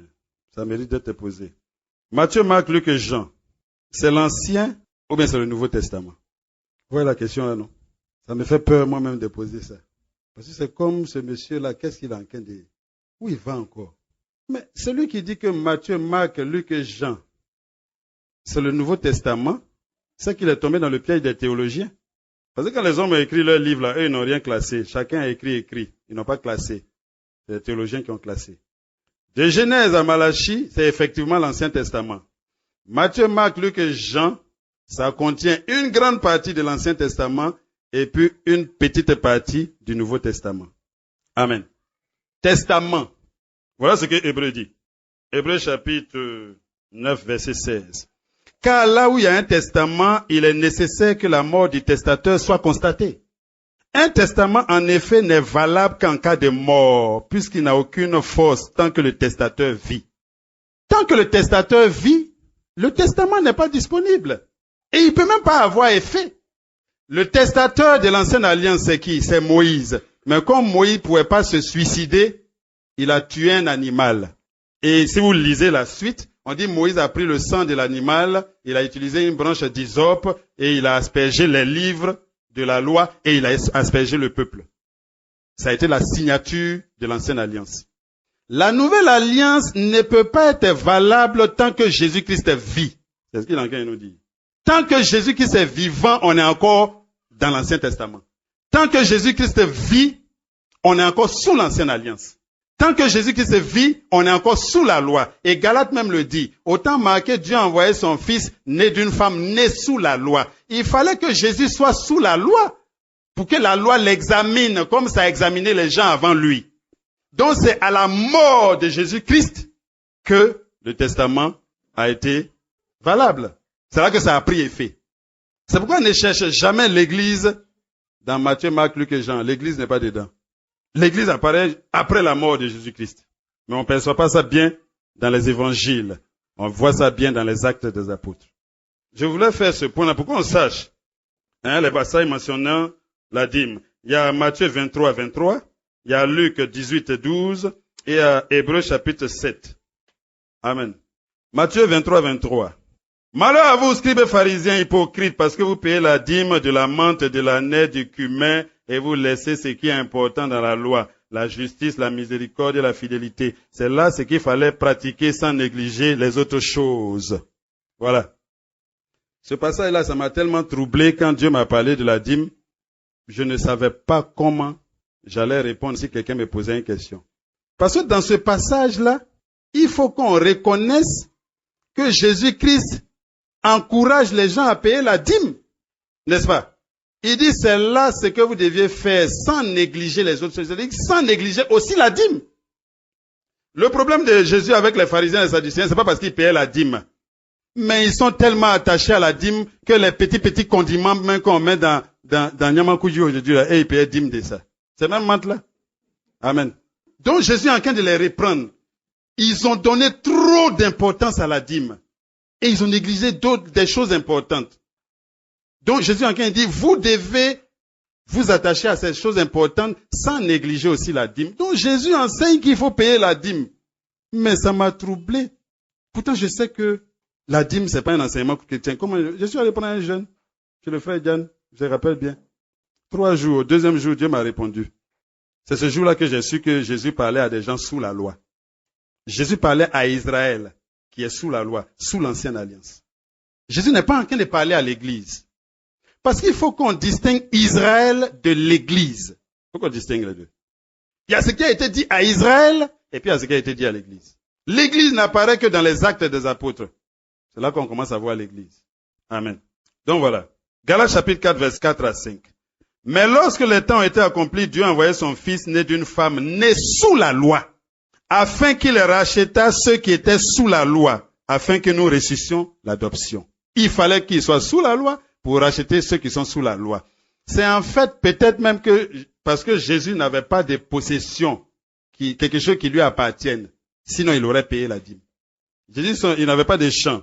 ça mérite d'être posée. Matthieu, Marc, Luc et Jean. C'est l'Ancien ou bien c'est le Nouveau Testament? Vous voyez la question là, non? Ça me fait peur moi-même de poser ça. Parce que c'est comme ce monsieur-là, qu'est-ce qu'il a en train de dire? Où il va encore? Mais celui qui dit que Matthieu, Marc, Luc et Jean, c'est le Nouveau Testament, c'est qu'il est tombé dans le piège des théologiens. Parce que quand les hommes ont écrit leur livre, là, eux, ils n'ont rien classé. Chacun a écrit. Ils n'ont pas classé. C'est les théologiens qui ont classé. De Genèse à Malachie, c'est effectivement l'Ancien Testament. Matthieu, Marc, Luc et Jean, ça contient une grande partie de l'Ancien Testament et puis une petite partie du Nouveau Testament. Amen. Testament. Voilà ce que Hébreu dit. Hébreu chapitre 9, verset 16. Car là où il y a un testament, il est nécessaire que la mort du testateur soit constatée. Un testament, en effet, n'est valable qu'en cas de mort, puisqu'il n'a aucune force tant que le testateur vit. Tant que le testateur vit, le testament n'est pas disponible. Et il ne peut même pas avoir effet. Le testateur de l'ancienne alliance, c'est qui? C'est Moïse. Mais comme Moïse ne pouvait pas se suicider, il a tué un animal. Et si vous lisez la suite, on dit Moïse a pris le sang de l'animal, il a utilisé une branche d'hysope et il a aspergé les livres de la loi et il a aspergé le peuple. Ça a été la signature de l'ancienne alliance. La nouvelle alliance ne peut pas être valable tant que Jésus-Christ vit. C'est ce qu'il est en train de nous dire. Tant que Jésus-Christ est vivant, on est encore dans l'Ancien Testament. Tant que Jésus-Christ vit, on est encore sous l'Ancienne Alliance. Tant que Jésus-Christ vit, on est encore sous la loi. Et Galate même le dit. Autant marqué, Dieu a envoyé son fils né d'une femme née sous la loi. Il fallait que Jésus soit sous la loi pour que la loi l'examine comme ça a examiné les gens avant lui. Donc c'est à la mort de Jésus-Christ que le testament a été valable. C'est là que ça a pris effet. C'est pourquoi on ne cherche jamais l'église dans Matthieu, Marc, Luc et Jean. L'église n'est pas dedans. L'église apparaît après la mort de Jésus-Christ. Mais on ne perçoit pas ça bien dans les évangiles. On voit ça bien dans les actes des apôtres. Je voulais faire ce point-là pour qu'on sache les passages mentionnant la dîme. Il y a Matthieu 23, 23, il y a Luc 18, 12 et il y a Hébreux chapitre 7. Amen. Matthieu 23, 23. Malheur à vous, scribes et pharisiens hypocrites, parce que vous payez la dîme de la menthe, de l'année, du cumin, et vous laissez ce qui est important dans la loi, la justice, la miséricorde et la fidélité. C'est là ce qu'il fallait pratiquer sans négliger les autres choses. Voilà. Ce passage-là, ça m'a tellement troublé quand Dieu m'a parlé de la dîme. Je ne savais pas comment j'allais répondre si quelqu'un me posait une question. Parce que dans ce passage-là, il faut qu'on reconnaisse que Jésus-Christ encourage les gens à payer la dîme. N'est-ce pas? Il dit, c'est là ce que vous deviez faire sans négliger les autres choses. C'est-à-dire sans négliger aussi la dîme. Le problème de Jésus avec les pharisiens et les sadducéens, c'est pas parce qu'ils payaient la dîme. Mais ils sont tellement attachés à la dîme que les petits condiments même qu'on met dans Nyamakuji aujourd'hui, là, et ils payaient dîme de ça. C'est même menthe là. Amen. Donc Jésus est en train de les reprendre. Ils ont donné trop d'importance à la dîme. Et ils ont négligé des choses importantes. Donc Jésus en train dit, vous devez vous attacher à ces choses importantes sans négliger aussi la dîme. Donc Jésus enseigne qu'il faut payer la dîme. Mais ça m'a troublé. Pourtant je sais que la dîme c'est pas un enseignement chrétien. Je suis allé prendre un jeune chez le frère Diane, je me rappelle bien. 3 jours, au 2e jour, Dieu m'a répondu. C'est ce jour-là que j'ai su que Jésus parlait à des gens sous la loi. Jésus parlait à Israël, qui est sous la loi, sous l'ancienne alliance. Jésus n'est pas en train de parler à l'église. Parce qu'il faut qu'on distingue Israël de l'église. Il faut qu'on distingue les deux. Il y a ce qui a été dit à Israël, et puis il y a ce qui a été dit à l'église. L'église n'apparaît que dans les actes des apôtres. C'est là qu'on commence à voir l'église. Amen. Donc voilà. Galates chapitre 4, verset 4 à 5. Mais lorsque les temps ont été accomplis, Dieu a envoyé son fils né d'une femme née sous la loi, afin qu'il racheta ceux qui étaient sous la loi, afin que nous reçussions l'adoption. Il fallait qu'il soit sous la loi pour racheter ceux qui sont sous la loi. C'est en fait peut-être même que, parce que Jésus n'avait pas de possession, quelque chose qui lui appartienne, sinon il aurait payé la dîme. Jésus, il n'avait pas de champ.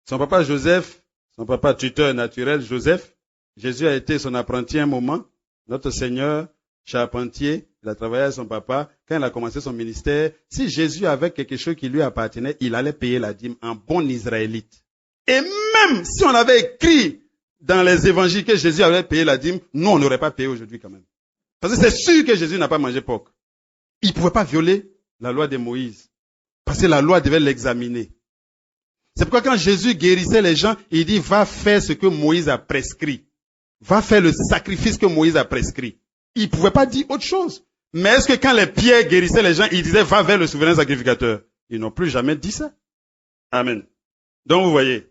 Son papa Joseph, son papa tuteur naturel Joseph, Jésus a été son apprenti un moment, notre Seigneur, charpentier, il a travaillé avec son papa. Quand il a commencé son ministère, si Jésus avait quelque chose qui lui appartenait, il allait payer la dîme en bon israélite. Et même si on avait écrit dans les évangiles que Jésus avait payé la dîme, nous on n'aurait pas payé aujourd'hui quand même. Parce que c'est sûr que Jésus n'a pas mangé porc. Il ne pouvait pas violer la loi de Moïse. Parce que la loi devait l'examiner. C'est pourquoi quand Jésus guérissait les gens, il dit, va faire ce que Moïse a prescrit. Va faire le sacrifice que Moïse a prescrit. Il ne pouvait pas dire autre chose. Mais est-ce que quand les pierres guérissaient les gens, il disait, va vers le souverain sacrificateur? Ils n'ont plus jamais dit ça. Amen. Donc vous voyez,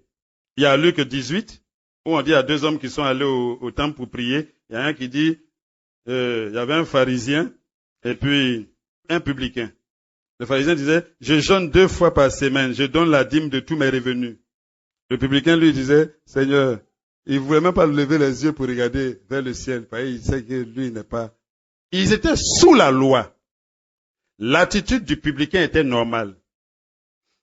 il y a Luc 18, où on dit à 2 hommes qui sont allés au temple pour prier. Il y a un qui dit, il y avait un pharisien et puis un publicain. Le pharisien disait, je jeûne 2 fois par semaine, je donne la dîme de tous mes revenus. Le publicain lui disait, Seigneur, il ne voulait même pas lever les yeux pour regarder vers le ciel, parce qu'il sait que lui n'est pas. Ils étaient sous la loi. L'attitude du publicain était normale.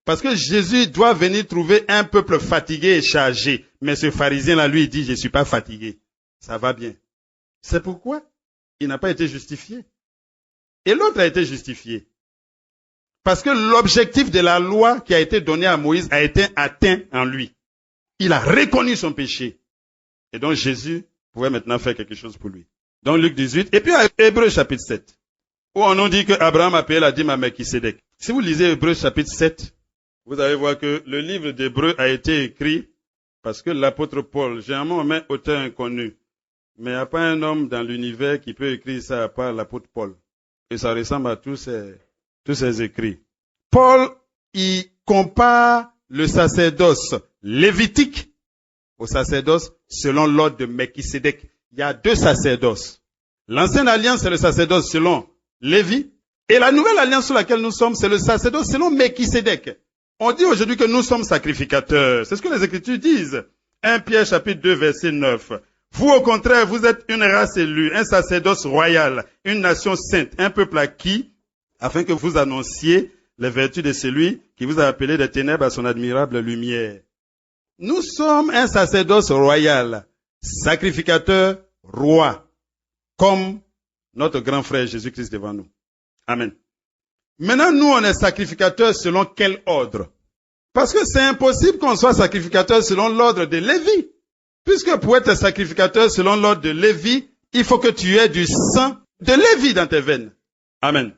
Parce que Jésus doit venir trouver un peuple fatigué et chargé. Mais ce pharisien-là, lui, il dit, je ne suis pas fatigué. Ça va bien. C'est pourquoi il n'a pas été justifié. Et l'autre a été justifié. Parce que l'objectif de la loi qui a été donnée à Moïse a été atteint en lui. Il a reconnu son péché. Et donc Jésus pouvait maintenant faire quelque chose pour lui. Donc Luc 18. Et puis Hébreux chapitre 7. Où on nous dit que Abraham a payé la dîme à Melchisédek. Si vous lisez Hébreux chapitre 7, vous allez voir que le livre d'Hébreux a été écrit parce que l'apôtre Paul, généralement on met auteur inconnu. Mais il n'y a pas un homme dans l'univers qui peut écrire ça à part l'apôtre Paul. Et ça ressemble à tous ses écrits. Paul, il compare le sacerdoce lévitique au sacerdoce selon l'ordre de Melchisédek. Il y a 2 sacerdoces. L'ancienne alliance, c'est le sacerdoce selon Lévi. Et la nouvelle alliance sur laquelle nous sommes, c'est le sacerdoce selon Melchisédek. On dit aujourd'hui que nous sommes sacrificateurs. C'est ce que les Écritures disent. 1 Pierre chapitre 2 verset 9. Vous au contraire, vous êtes une race élue, un sacerdoce royal, une nation sainte, un peuple acquis, afin que vous annonciez les vertus de celui qui vous a appelé des ténèbres à son admirable lumière. Nous sommes un sacerdoce royal, sacrificateur, roi, comme notre grand frère Jésus-Christ devant nous. Amen. Maintenant, nous, on est sacrificateurs selon quel ordre? Parce que c'est impossible qu'on soit sacrificateur selon l'ordre de Lévi. Puisque pour être sacrificateur selon l'ordre de Lévi, il faut que tu aies du sang de Lévi dans tes veines. Amen.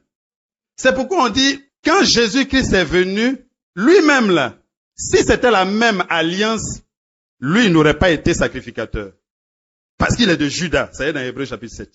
C'est pourquoi on dit, quand Jésus-Christ est venu, lui-même là, si c'était la même alliance, lui, il n'aurait pas été sacrificateur. Parce qu'il est de Juda. Ça y est dans Hébreux chapitre 7.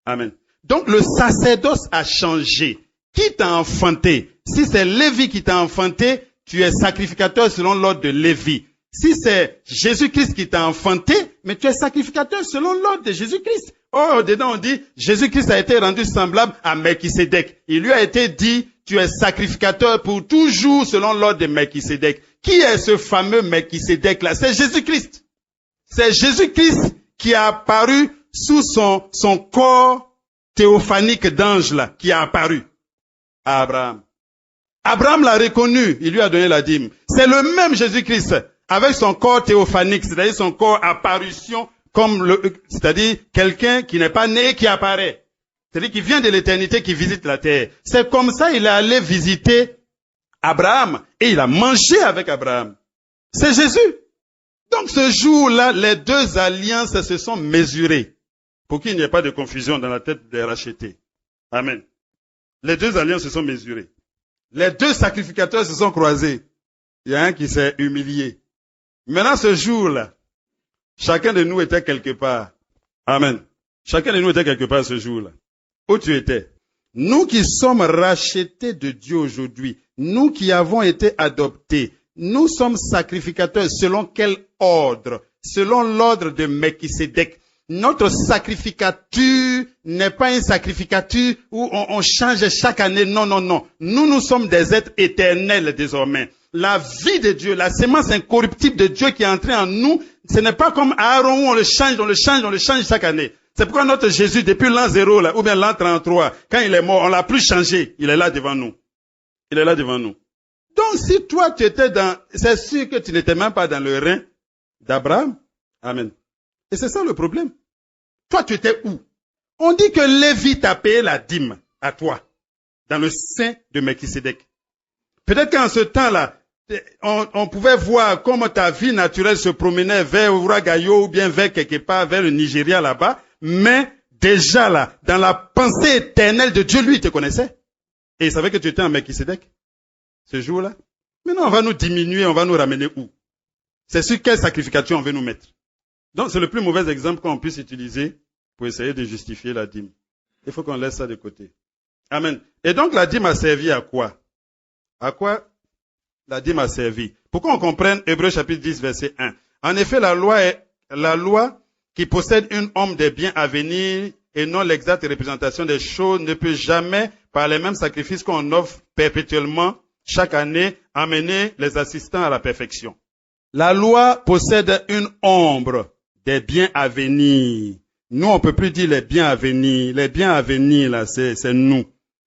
Amen. Donc le sacerdoce a changé. Qui t'a enfanté? Si c'est Lévi qui t'a enfanté, tu es sacrificateur selon l'ordre de Lévi. Si c'est Jésus-Christ qui t'a enfanté, mais tu es sacrificateur selon l'ordre de Jésus-Christ. Oh, dedans on dit, Jésus-Christ a été rendu semblable à Melchisédek. Il lui a été dit, tu es sacrificateur pour toujours selon l'ordre de Melchisédek. Qui est ce fameux Melchisédek là? C'est Jésus-Christ. C'est Jésus-Christ qui a apparu sous son corps théophanique d'ange là, qui a apparu à Abraham. Abraham l'a reconnu, il lui a donné la dîme. C'est le même Jésus-Christ, avec son corps théophanique, c'est-à-dire son corps apparition, c'est-à-dire quelqu'un qui n'est pas né, qui apparaît. C'est-à-dire qui vient de l'éternité, qui visite la terre. C'est comme ça il est allé visiter Abraham, et il a mangé avec Abraham. C'est Jésus. Donc ce jour-là, les 2 alliances se sont mesurées, pour qu'il n'y ait pas de confusion dans la tête des rachetés. Amen. Les 2 alliances se sont mesurées. Les 2 sacrificateurs se sont croisés. Il y a un qui s'est humilié. Maintenant, ce jour-là, chacun de nous était quelque part. Amen. Chacun de nous était quelque part ce jour-là. Où tu étais? Nous qui sommes rachetés de Dieu aujourd'hui, nous qui avons été adoptés, nous sommes sacrificateurs selon quel ordre? Selon l'ordre de Melchisédek. Notre sacrificature n'est pas une sacrificature où on change chaque année. Non, non, non. Nous sommes des êtres éternels désormais. La vie de Dieu, la sémence incorruptible de Dieu qui est entrée en nous, ce n'est pas comme Aaron où on le change chaque année. C'est pourquoi notre Jésus, depuis l'an 0, là, ou bien l'an 33, quand il est mort, on l'a plus changé. Il est là devant nous. Il est là devant nous. Donc si toi tu étais c'est sûr que tu n'étais même pas dans le rein d'Abraham. Amen. Et c'est ça le problème. Toi, tu étais où? On dit que Lévi t'a payé la dîme à toi, dans le sein de Melchisédek. Peut-être qu'en ce temps-là, on pouvait voir comment ta vie naturelle se promenait vers Ouragayo ou bien vers quelque part, vers le Nigeria là-bas, mais déjà là, dans la pensée éternelle de Dieu, lui, il te connaissait. Et il savait que tu étais en Melchisédek, ce jour-là. Maintenant, on va nous diminuer, on va nous ramener où? C'est sur quelle sacrificature on veut nous mettre? Donc, c'est le plus mauvais exemple qu'on puisse utiliser pour essayer de justifier la dîme. Il faut qu'on laisse ça de côté. Amen. Et donc, la dîme a servi à quoi? À quoi la dîme a servi? Pour qu'on comprenne Hébreux chapitre 10, verset 1. En effet, la loi qui possède une ombre des biens à venir et non l'exacte représentation des choses ne peut jamais, par les mêmes sacrifices qu'on offre perpétuellement chaque année, amener les assistants à la perfection. La loi possède une ombre des biens à venir. Nous, on peut plus dire les biens à venir. Les biens à venir, là, c'est nous.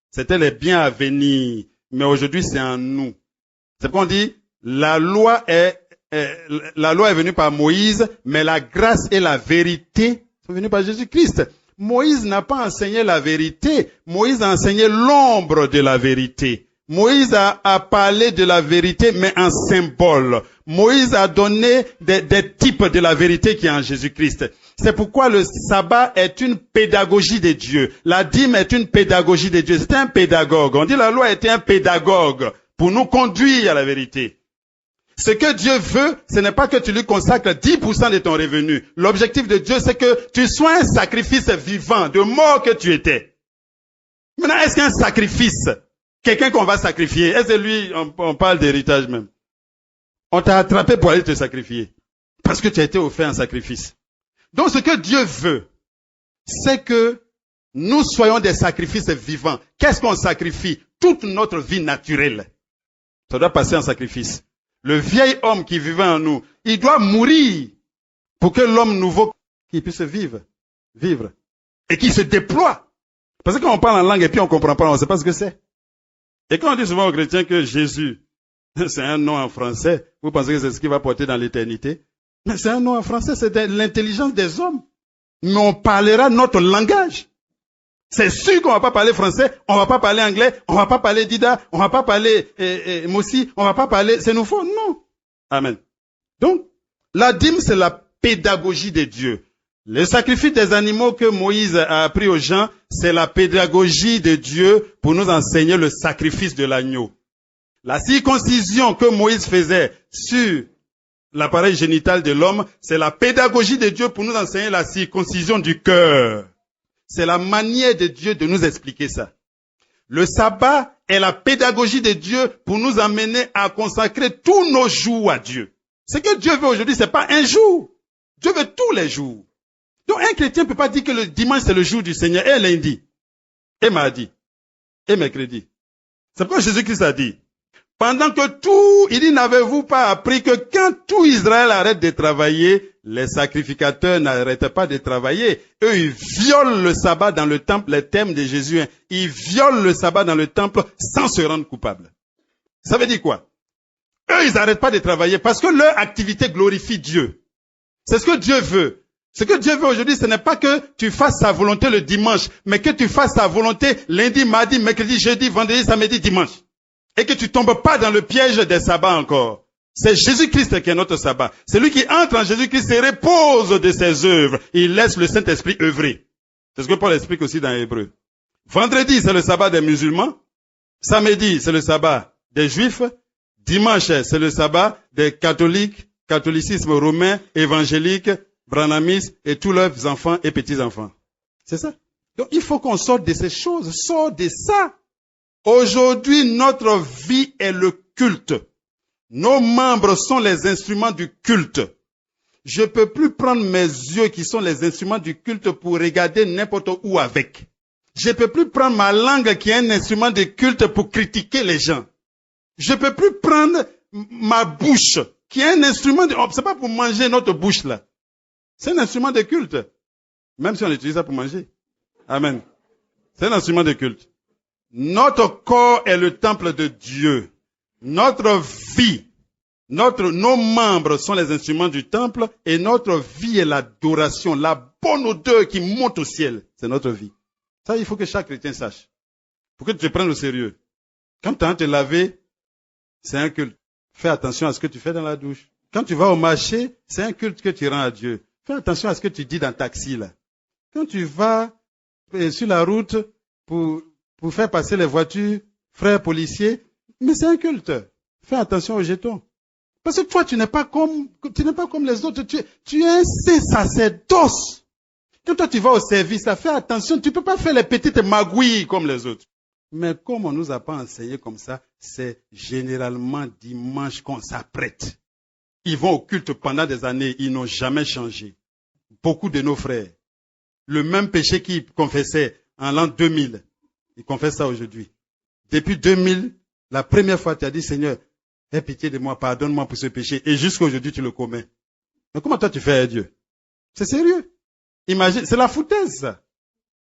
C'était les biens à venir. Mais aujourd'hui, c'est en nous. C'est pourquoi on dit, la loi est venue par Moïse, mais la grâce et la vérité sont venues par Jésus-Christ. Moïse n'a pas enseigné la vérité. Moïse a enseigné l'ombre de la vérité. Moïse a parlé de la vérité, mais en symbole. Moïse a donné des types de la vérité qui est en Jésus-Christ. C'est pourquoi le sabbat est une pédagogie de Dieu. La dîme est une pédagogie de Dieu. C'est un pédagogue. On dit la loi était un pédagogue pour nous conduire à la vérité. Ce que Dieu veut, ce n'est pas que tu lui consacres 10% de ton revenu. L'objectif de Dieu, c'est que tu sois un sacrifice vivant, de mort que tu étais. Maintenant, est-ce qu'un sacrifice, quelqu'un qu'on va sacrifier, est-ce que lui, on parle d'héritage même? On t'a attrapé pour aller te sacrifier. Parce que tu as été offert un sacrifice. Donc, ce que Dieu veut, c'est que nous soyons des sacrifices vivants. Qu'est-ce qu'on sacrifie? Toute notre vie naturelle. Ça doit passer en sacrifice. Le vieil homme qui vivait en nous, il doit mourir pour que l'homme nouveau qui puisse vivre. Et qui se déploie. Parce que quand on parle en langue et puis on comprend pas, on ne sait pas ce que c'est. Et quand on dit souvent aux chrétiens que Jésus, c'est un nom en français, vous pensez que c'est ce qu'il va porter dans l'éternité? Mais c'est un nom en français, c'est de l'intelligence des hommes. Mais on parlera notre langage. C'est sûr qu'on va pas parler français, on va pas parler anglais, on va pas parler Dida, on va pas parler Moussi, on va pas parler Sénoufo, non. Amen. Donc, la dîme, c'est la pédagogie de Dieu. Le sacrifice des animaux que Moïse a appris aux gens, c'est la pédagogie de Dieu pour nous enseigner le sacrifice de l'agneau. La circoncision que Moïse faisait sur l'appareil génital de l'homme, c'est la pédagogie de Dieu pour nous enseigner la circoncision du cœur. C'est la manière de Dieu de nous expliquer ça. Le sabbat est la pédagogie de Dieu pour nous amener à consacrer tous nos jours à Dieu. Ce que Dieu veut aujourd'hui, c'est pas un jour. Dieu veut tous les jours. Donc un chrétien ne peut pas dire que le dimanche c'est le jour du Seigneur, et lundi, et mardi, et mercredi. C'est pourquoi Jésus-Christ a dit, pendant que il dit, n'avez-vous pas appris que quand tout Israël arrête de travailler, les sacrificateurs n'arrêtent pas de travailler. Eux, ils violent le sabbat dans le temple, les termes de Jésus, ils violent le sabbat dans le temple sans se rendre coupables. Ça veut dire quoi? Eux, ils n'arrêtent pas de travailler parce que leur activité glorifie Dieu. C'est ce que Dieu veut. Ce que Dieu veut aujourd'hui, ce n'est pas que tu fasses sa volonté le dimanche, mais que tu fasses sa volonté lundi, mardi, mercredi, jeudi, vendredi, samedi, dimanche. Et que tu tombes pas dans le piège des sabbats encore. C'est Jésus-Christ qui est notre sabbat. Celui qui entre en Jésus-Christ se repose de ses œuvres. Il laisse le Saint-Esprit œuvrer. C'est ce que Paul explique aussi dans Hébreu. Vendredi, c'est le sabbat des musulmans. Samedi, c'est le sabbat des juifs. Dimanche, c'est le sabbat des catholiques, catholicisme romain, évangélique, branhamisme et tous leurs enfants et petits-enfants. C'est ça. Donc, il faut qu'on sorte de ces choses. Sors de ça. Aujourd'hui, notre vie est le culte. Nos membres sont les instruments du culte. Je peux plus prendre mes yeux qui sont les instruments du culte pour regarder n'importe où avec. Je peux plus prendre ma langue qui est un instrument de culte pour critiquer les gens. Je peux plus prendre ma bouche qui est un instrument de... c'est pas pour manger notre bouche là. C'est un instrument de culte. Même si on utilise ça pour manger. Amen. C'est un instrument de culte. Notre corps est le temple de Dieu. Notre vie, nos membres sont les instruments du temple et notre vie est l'adoration, la bonne odeur qui monte au ciel. C'est notre vie. Ça, il faut que chaque chrétien sache. Il faut que tu te prennes au sérieux. Quand tu as te laver, c'est un culte. Fais attention à ce que tu fais dans la douche. Quand tu vas au marché, c'est un culte que tu rends à Dieu. Fais attention à ce que tu dis dans le taxi là. Quand tu vas sur la route pour faire passer les voitures, frères policiers, mais c'est un culte. Fais attention aux jetons. Parce que toi, tu n'es pas comme les autres. Tu es un saint sacerdoce. Quand toi, tu vas au service, fais attention. Tu peux pas faire les petites magouilles comme les autres. Mais comme on nous a pas enseigné comme ça, c'est généralement dimanche qu'on s'apprête. Ils vont au culte pendant des années. Ils n'ont jamais changé. Beaucoup de nos frères. Le même péché qu'ils confessaient en l'an 2000. Ils confessent ça aujourd'hui. Depuis 2000, la première fois, tu as dit, Seigneur, aie pitié de moi, pardonne-moi pour ce péché. Et jusqu'à aujourd'hui, tu le commets. Mais comment toi, tu fais à Dieu? C'est sérieux. Imagine, c'est la foutaise, ça.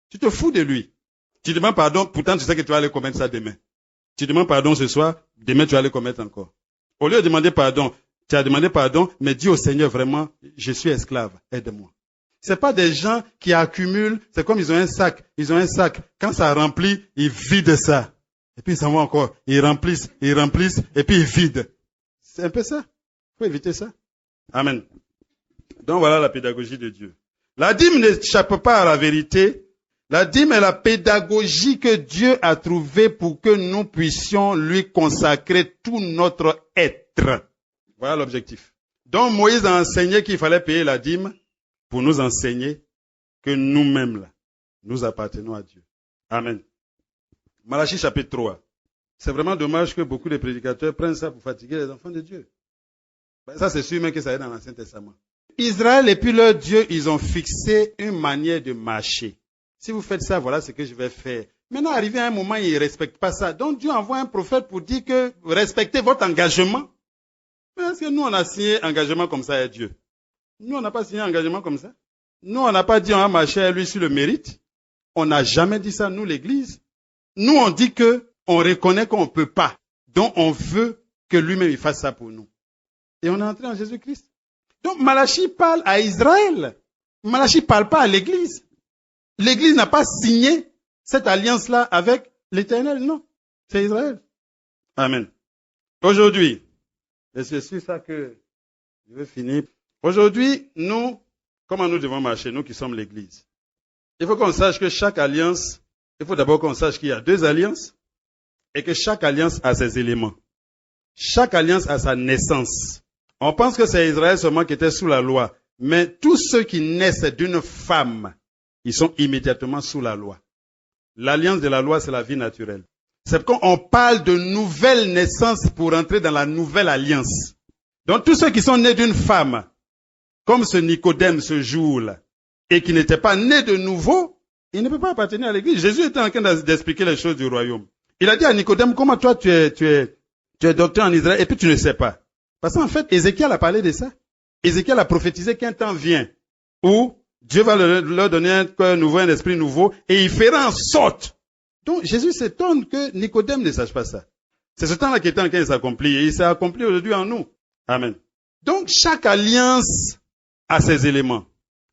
Tu te fous de lui. Tu demandes pardon, pourtant tu sais que tu vas aller commettre ça demain. Tu demandes pardon ce soir, demain tu vas aller commettre encore. Au lieu de demander pardon, tu as demandé pardon, mais dis au Seigneur vraiment, je suis esclave, aide-moi. C'est pas des gens qui accumulent, c'est comme ils ont un sac. Quand ça remplit, ils vident ça. Et puis ils s'en vont encore. Ils remplissent, et puis ils vident. C'est un peu ça. Il faut éviter ça. Amen. Donc voilà la pédagogie de Dieu. La dîme n'échappe pas à la vérité. La dîme est la pédagogie que Dieu a trouvée pour que nous puissions lui consacrer tout notre être. Voilà l'objectif. Donc Moïse a enseigné qu'il fallait payer la dîme pour nous enseigner que nous-mêmes, là, nous appartenons à Dieu. Amen. Malachie chapitre 3. C'est vraiment dommage que beaucoup de prédicateurs prennent ça pour fatiguer les enfants de Dieu. Ça, c'est sûr même que ça est dans l'Ancien Testament. Israël et puis leur Dieu, ils ont fixé une manière de marcher. Si vous faites ça, voilà ce que je vais faire. Maintenant, arrivé à un moment, ils ne respectent pas ça. Donc Dieu envoie un prophète pour dire que respectez votre engagement. Mais est-ce que nous, on a signé engagement comme ça à Dieu? Nous, on n'a pas signé engagement comme ça. Nous, on n'a pas dit on va marcher à lui sur le mérite. On n'a jamais dit ça, nous, l'Église. Nous, on dit que on reconnaît qu'on ne peut pas. Donc, on veut que lui-même il fasse ça pour nous. Et on est entré en Jésus-Christ. Donc, Malachie parle à Israël. Malachie ne parle pas à l'Église. L'Église n'a pas signé cette alliance-là avec l'Éternel, non. C'est Israël. Amen. Aujourd'hui, et c'est sur ça que je vais finir. Aujourd'hui, nous, comment nous devons marcher, nous qui sommes l'Église? Il faut qu'on sache que chaque alliance, il faut d'abord qu'on sache qu'il y a 2 alliances et que chaque alliance a ses éléments. Chaque alliance a sa naissance. On pense que c'est Israël seulement qui était sous la loi, mais tous ceux qui naissent d'une femme, ils sont immédiatement sous la loi. L'alliance de la loi, c'est la vie naturelle. C'est pourquoi on parle de nouvelle naissance pour entrer dans la nouvelle alliance. Donc tous ceux qui sont nés d'une femme, comme ce Nicodème ce jour-là, et qui n'était pas né de nouveau, il ne peut pas appartenir à l'Église. Jésus était en train d'expliquer les choses du royaume. Il a dit à Nicodème, comment toi tu es docteur en Israël et puis tu ne sais pas. Parce qu'en fait, Ézéchiel a parlé de ça. Ézéchiel a prophétisé qu'un temps vient où Dieu va leur donner un cœur nouveau, un esprit nouveau, et il fera en sorte. Donc Jésus s'étonne que Nicodème ne sache pas ça. C'est ce temps-là qui était en train de s'accomplir, et il s'est accompli aujourd'hui en nous. Amen. Donc chaque alliance a ses éléments.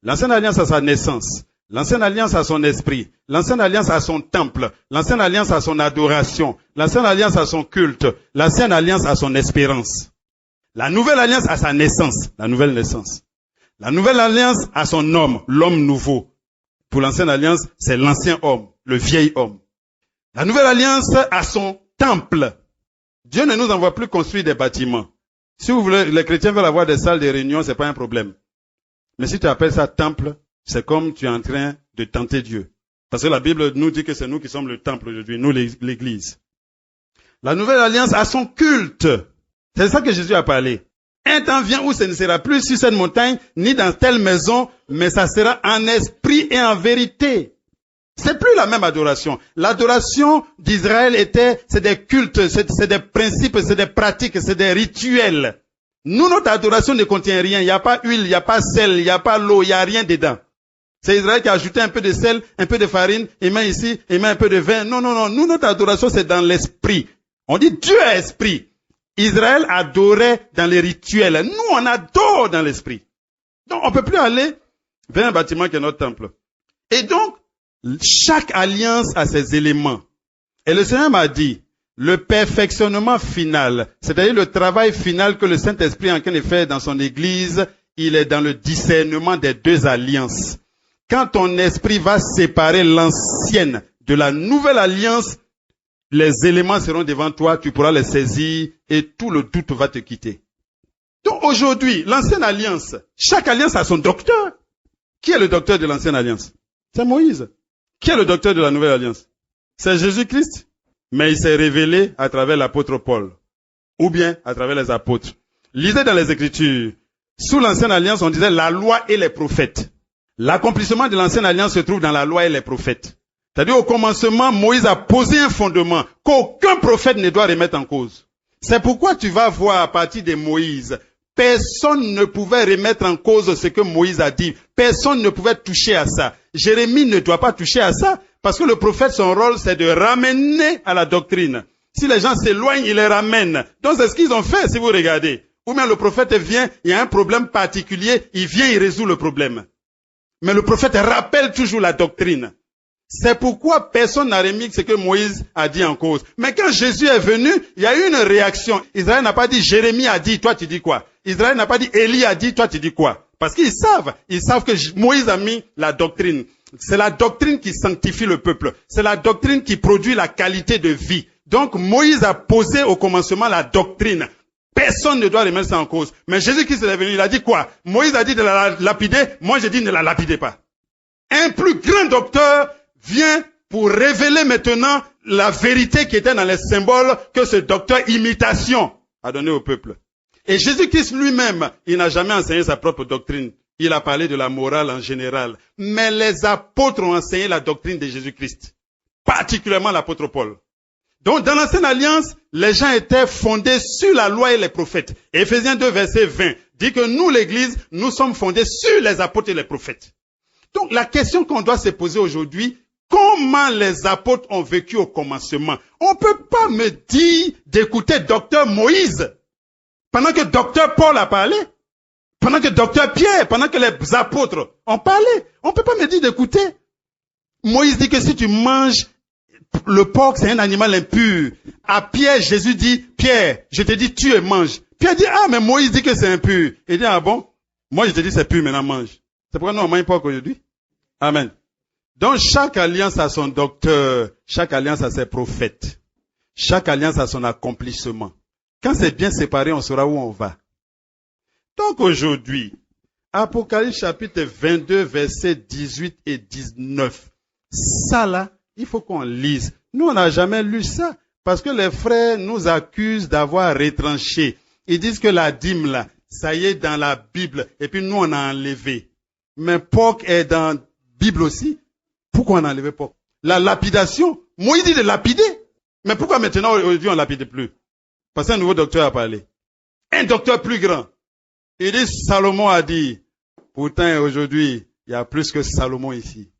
L'ancienne alliance a sa naissance. L'ancienne alliance a son esprit. L'ancienne alliance a son temple. L'ancienne alliance a son adoration. L'ancienne alliance a son culte. L'ancienne alliance a son espérance. La nouvelle alliance a sa naissance. La nouvelle naissance. La nouvelle alliance a son homme, l'homme nouveau. Pour l'ancienne alliance, c'est l'ancien homme, le vieil homme. La nouvelle alliance a son temple. Dieu ne nous envoie plus construire des bâtiments. Si vous voulez, les chrétiens veulent avoir des salles de réunion, c'est pas un problème. Mais si tu appelles ça temple, c'est comme tu es en train de tenter Dieu. Parce que la Bible nous dit que c'est nous qui sommes le temple aujourd'hui, nous l'Église. La nouvelle alliance a son culte. C'est ça que Jésus a parlé. Un temps vient où ce ne sera plus sur cette montagne, ni dans telle maison, mais ça sera en esprit et en vérité. C'est plus la même adoration. L'adoration d'Israël c'est des cultes, c'est des principes, c'est des pratiques, c'est des rituels. Nous, notre adoration ne contient rien. Il n'y a pas huile, il n'y a pas sel, il n'y a pas l'eau, il n'y a rien dedans. C'est Israël qui a ajouté un peu de sel, un peu de farine, il met ici, il met un peu de vin. Non, non, non. Nous, notre adoration, c'est dans l'esprit. On dit Dieu est esprit. Israël adorait dans les rituels. Nous, on adore dans l'esprit. Donc, on peut plus aller vers un bâtiment qui est notre temple. Et donc, chaque alliance a ses éléments. Et le Seigneur m'a dit, le perfectionnement final, c'est-à-dire le travail final que le Saint-Esprit est en train de faire dans son Église, il est dans le discernement des 2 alliances. Quand ton esprit va séparer l'ancienne de la nouvelle alliance, les éléments seront devant toi, tu pourras les saisir et tout le doute va te quitter. Donc aujourd'hui, l'ancienne alliance, chaque alliance a son docteur. Qui est le docteur de l'ancienne alliance? C'est Moïse. Qui est le docteur de la nouvelle alliance? C'est Jésus-Christ. Mais il s'est révélé à travers l'apôtre Paul. Ou bien à travers les apôtres. Lisez dans les Écritures. Sous l'ancienne alliance, on disait la loi et les prophètes. L'accomplissement de l'ancienne alliance se trouve dans la loi et les prophètes. C'est-à-dire au commencement, Moïse a posé un fondement qu'aucun prophète ne doit remettre en cause. C'est pourquoi tu vas voir à partir de Moïse, personne ne pouvait remettre en cause ce que Moïse a dit. Personne ne pouvait toucher à ça. Jérémie ne doit pas toucher à ça parce que le prophète, son rôle, c'est de ramener à la doctrine. Si les gens s'éloignent, il les ramène. Donc c'est ce qu'ils ont fait si vous regardez. Ou bien le prophète vient, il y a un problème particulier, il vient, il résout le problème. Mais le prophète rappelle toujours la doctrine. C'est pourquoi personne n'a remis ce que Moïse a dit en cause. Mais quand Jésus est venu, il y a eu une réaction. Israël n'a pas dit Jérémie a dit, toi tu dis quoi? Israël n'a pas dit Élie a dit, toi tu dis quoi? Parce qu'ils savent que Moïse a mis la doctrine. C'est la doctrine qui sanctifie le peuple. C'est la doctrine qui produit la qualité de vie. Donc Moïse a posé au commencement la doctrine. Personne ne doit remettre ça en cause. Mais Jésus-Christ est venu, il a dit quoi? Moïse a dit de la lapider, moi j'ai dit ne la lapidez pas. Un plus grand docteur vient pour révéler maintenant la vérité qui était dans les symboles que ce docteur imitation a donné au peuple. Et Jésus-Christ lui-même, il n'a jamais enseigné sa propre doctrine. Il a parlé de la morale en général. Mais les apôtres ont enseigné la doctrine de Jésus-Christ. Particulièrement l'apôtre Paul. Donc, dans l'ancienne alliance, les gens étaient fondés sur la loi et les prophètes. Éphésiens 2, verset 20, dit que nous, l'église, nous sommes fondés sur les apôtres et les prophètes. Donc, la question qu'on doit se poser aujourd'hui, comment les apôtres ont vécu au commencement? On ne peut pas me dire d'écouter docteur Moïse pendant que docteur Paul a parlé, pendant que docteur Pierre, pendant que les apôtres ont parlé. On ne peut pas me dire d'écouter. Moïse dit que si tu manges le porc, c'est un animal impur. À Pierre, Jésus dit, Pierre, je te dis, tu et mange. Pierre dit, ah, mais Moïse dit que c'est impur. Il dit, ah bon? Moi, je te dis, c'est pur, maintenant mange. C'est pourquoi nous, on mange porc aujourd'hui. Amen. Donc, chaque alliance a son docteur. Chaque alliance a ses prophètes. Chaque alliance a son accomplissement. Quand c'est bien séparé, on saura où on va. Donc, aujourd'hui, Apocalypse chapitre 22, versets 18 et 19. Ça, là, il faut qu'on lise. Nous, on n'a jamais lu ça. Parce que les frères nous accusent d'avoir retranché. Ils disent que la dîme, là, ça y est dans la Bible. Et puis nous, on a enlevé. Mais porc est dans la Bible aussi. Pourquoi on a enlevé porc? La lapidation. Moïse dit de lapider. Mais pourquoi maintenant, aujourd'hui, on ne lapide plus? Parce qu'un nouveau docteur a parlé. Un docteur plus grand. Il dit, Salomon a dit. Pourtant, aujourd'hui, il y a plus que Salomon ici.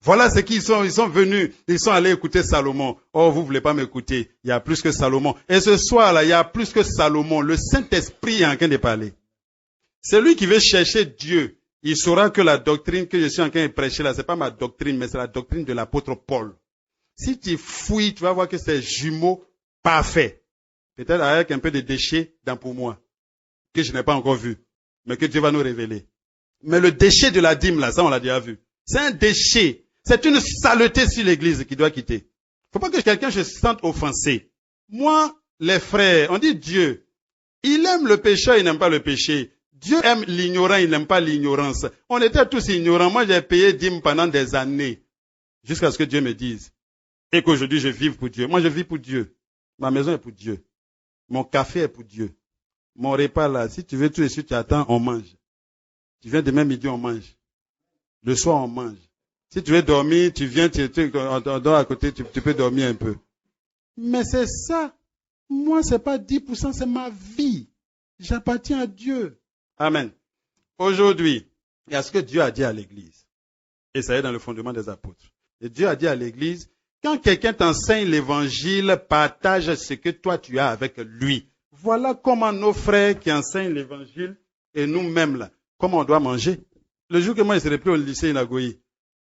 Voilà ce qu'ils sont. Ils sont venus. Ils sont allés écouter Salomon. Oh, vous voulez pas m'écouter. Il y a plus que Salomon. Et ce soir-là, il y a plus que Salomon. Le Saint-Esprit est en train de parler. Celui qui veut chercher Dieu, il saura que la doctrine que je suis en train de prêcher là, c'est pas ma doctrine, mais c'est la doctrine de l'apôtre Paul. Si tu fouilles, tu vas voir que c'est jumeau parfait. Peut-être avec un peu de déchets pour moi, que je n'ai pas encore vu, mais que Dieu va nous révéler. Mais le déchet de la dîme là, ça on l'a déjà vu. C'est un déchet. C'est une saleté sur l'église qui doit quitter. Faut pas que quelqu'un se sente offensé. Moi, les frères, on dit Dieu. Il aime le pécheur, il n'aime pas le péché. Dieu aime l'ignorant, il n'aime pas l'ignorance. On était tous ignorants. Moi, j'ai payé dîme pendant des années. Jusqu'à ce que Dieu me dise. Et qu'aujourd'hui, je vive pour Dieu. Moi, je vis pour Dieu. Ma maison est pour Dieu. Mon café est pour Dieu. Mon repas là, si tu veux tout de suite, tu attends, on mange. Tu viens demain midi, on mange. Le soir, on mange. Si tu veux dormir, tu viens, on dort à côté, tu peux dormir un peu. Mais c'est ça. Moi, c'est pas 10%, c'est ma vie. J'appartiens à Dieu. Amen. Aujourd'hui, il y a ce que Dieu a dit à l'église. Et ça est dans le fondement des apôtres. Et Dieu a dit à l'église, quand quelqu'un t'enseigne l'évangile, partage ce que toi tu as avec lui. Voilà comment nos frères qui enseignent l'évangile et nous-mêmes là, comment on doit manger. Le jour que moi je serai plus au lycée Inagoyi,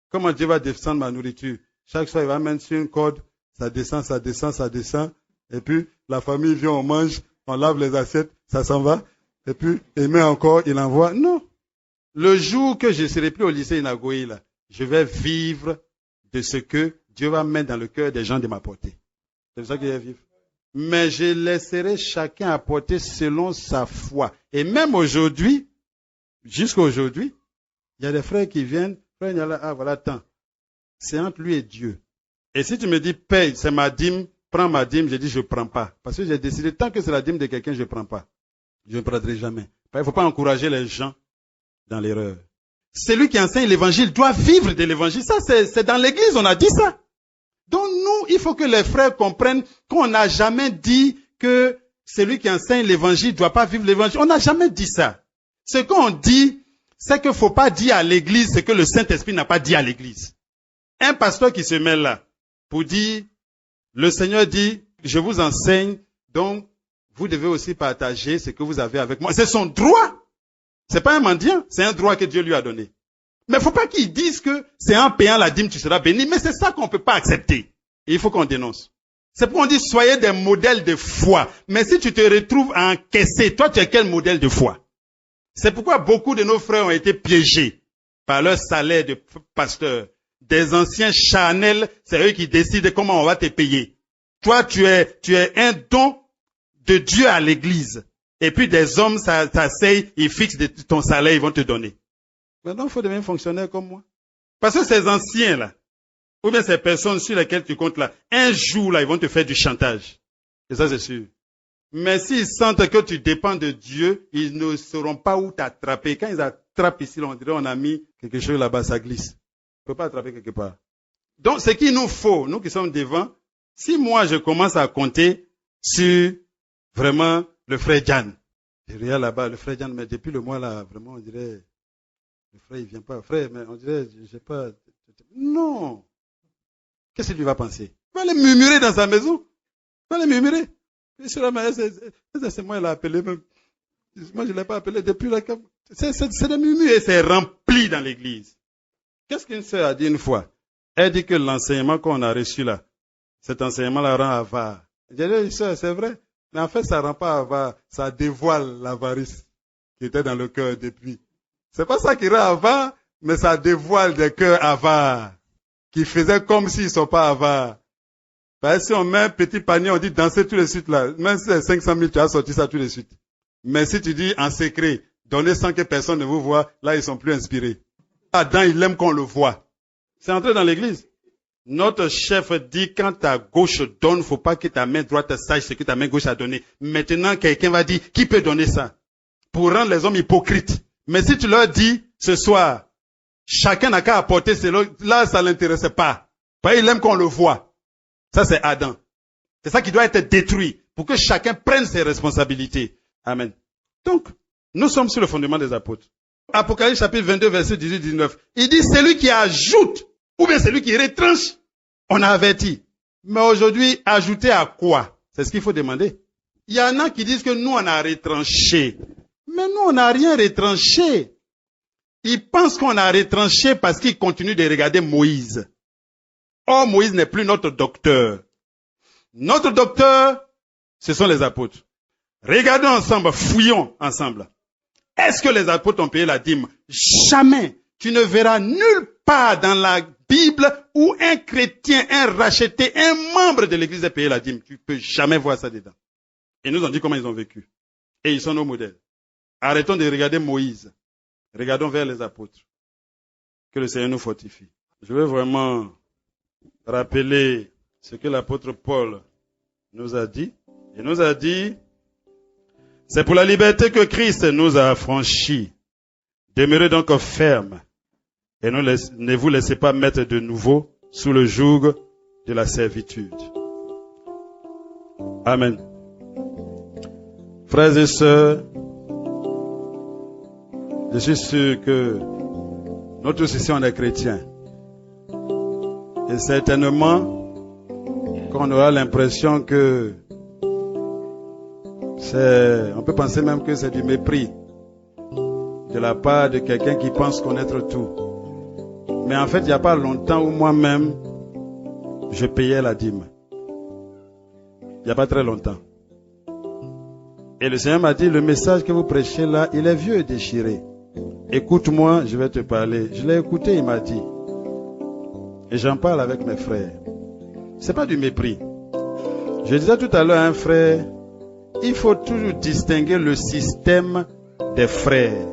comment Dieu va descendre ma nourriture? Chaque soir il va mettre sur une corde, ça descend, ça descend, ça descend. Et puis la famille vient, on mange, on lave les assiettes, ça s'en va. Et puis il met encore, il envoie. Non. Le jour que je serai plus au lycée Inagoyi là, je vais vivre de ce que Dieu va mettre dans le cœur des gens de m'apporter. C'est ça que je vais vivre. Mais je laisserai chacun apporter selon sa foi. Et même aujourd'hui, jusqu'à aujourd'hui, il y a des frères qui viennent, frère Niala, ah voilà, tant. C'est entre lui et Dieu. Et si tu me dis, paye, c'est ma dîme, prends ma dîme, je dis, je ne prends pas. Parce que j'ai décidé, tant que c'est la dîme de quelqu'un, je ne prends pas. Je ne prendrai jamais. Il ne faut pas encourager les gens dans l'erreur. Celui qui enseigne l'évangile doit vivre de l'évangile. Ça, c'est dans l'église, on a dit ça. Donc nous, il faut que les frères comprennent qu'on n'a jamais dit que celui qui enseigne l'évangile ne doit pas vivre l'évangile. On n'a jamais dit ça. Ce qu'on dit, c'est qu'il ne faut pas dire à l'église ce que le Saint-Esprit n'a pas dit à l'église. Un pasteur qui se met là pour dire, le Seigneur dit, je vous enseigne, donc vous devez aussi partager ce que vous avez avec moi. C'est son droit. C'est pas un mendiant, c'est un droit que Dieu lui a donné. Mais il ne faut pas qu'ils disent que c'est en payant la dîme tu seras béni. Mais c'est ça qu'on ne peut pas accepter. Et il faut qu'on dénonce. C'est pourquoi on dit soyez des modèles de foi. Mais si tu te retrouves à encaisser, toi tu es quel modèle de foi? C'est pourquoi beaucoup de nos frères ont été piégés par leur salaire de pasteur. Des anciens charnels, c'est eux qui décident comment on va te payer. Toi tu es un don de Dieu à l'église. et puis des hommes s'asseyent, ils fixent ton salaire, ils vont te donner. Maintenant, il faut devenir fonctionnaire comme moi. Parce que ces anciens là, ou bien ces personnes sur lesquelles tu comptes là, un jour là, ils vont te faire du chantage. Et ça, c'est sûr. Mais s'ils sentent que tu dépends de Dieu, ils ne sauront pas où t'attraper. Quand ils attrapent ici, on dirait on a mis quelque chose là-bas, ça glisse. On ne peut pas attraper quelque part. Donc, ce qu'il nous faut, nous qui sommes devant, si moi je commence à compter sur vraiment le frère Jan, je regarde là-bas, le frère Jan, mais depuis le mois là, vraiment on dirait, le frère il vient pas, frère, mais on dirait, j'ai pas, non. Qu'est-ce qu'il va penser? Il va aller murmurer dans sa maison. Il va aller murmurer. C'est moi qui l'ai appelé même. Moi je ne l'ai pas appelé depuis la cave. C'est des murmures et c'est rempli dans l'église. Qu'est-ce qu'une sœur a dit une fois? Elle dit que l'enseignement qu'on a reçu là, cet enseignement la rend avare. J'ai dit, sœur, c'est vrai. Mais en fait, ça rend pas avare. Ça dévoile l'avarice qui était dans le cœur depuis. C'est pas ça qui rend avare, mais ça dévoile des cœurs avares. Qui faisaient comme s'ils ne sont pas avares. Parce que si on met un petit panier, on dit danser tout de suite là. Même si c'est 500 000, tu as sorti ça tout de suite. Mais si tu dis en secret, donnez sans que personne ne vous voie, là ils sont plus inspirés. Adam, il aime qu'on le voit. C'est entré dans l'église. Notre chef dit, quand ta gauche donne, faut pas que ta main droite sache ce que ta main gauche a donné. Maintenant, quelqu'un va dire, qui peut donner ça? Pour rendre les hommes hypocrites. Mais si tu leur dis, ce soir, chacun n'a qu'à apporter cela, là, ça l'intéressait pas. Parce qu'il aime qu'on le voit. Ça, c'est Adam. C'est ça qui doit être détruit pour que chacun prenne ses responsabilités. Amen. Donc, nous sommes sur le fondement des apôtres. Apocalypse chapitre 22, verset 18-19. Il dit, celui qui ajoute, ou bien celui qui retranche, on a averti. Mais aujourd'hui, ajouter à quoi? C'est ce qu'il faut demander. Il y en a qui disent que nous, on a retranché. Mais nous, on n'a rien retranché. Ils pensent qu'on a retranché parce qu'ils continuent de regarder Moïse. Or, Moïse n'est plus notre docteur. Notre docteur, ce sont les apôtres. Regardons ensemble, fouillons ensemble. Est-ce que les apôtres ont payé la dîme? Jamais. Tu ne verras nulle part dans la Bible où un chrétien, un racheté, un membre de l'église a payé la dîme. Tu ne peux jamais voir ça dedans. Ils nous ont dit comment ils ont vécu. Et ils sont nos modèles. Arrêtons de regarder Moïse. Regardons vers les apôtres. Que le Seigneur nous fortifie. Je veux vraiment rappeler ce que l'apôtre Paul nous a dit. Il nous a dit, c'est pour la liberté que Christ nous a affranchis. Demeurez donc fermes et ne vous laissez pas mettre de nouveau sous le joug de la servitude. Amen. Frères et sœurs, je suis sûr que nous tous ici on est chrétiens. Et certainement qu'on aura l'impression que on peut penser même que c'est du mépris de la part de quelqu'un qui pense connaître tout. Mais en fait, il n'y a pas longtemps où moi-même, je payais la dîme. Il n'y a pas très longtemps. Et le Seigneur m'a dit, le message que vous prêchez là, il est vieux et déchiré. Écoute-moi, je vais te parler. Je l'ai écouté, il m'a dit. Et j'en parle avec mes frères. C'est pas du mépris. Je disais tout à l'heure à un frère, il faut toujours distinguer le système des frères.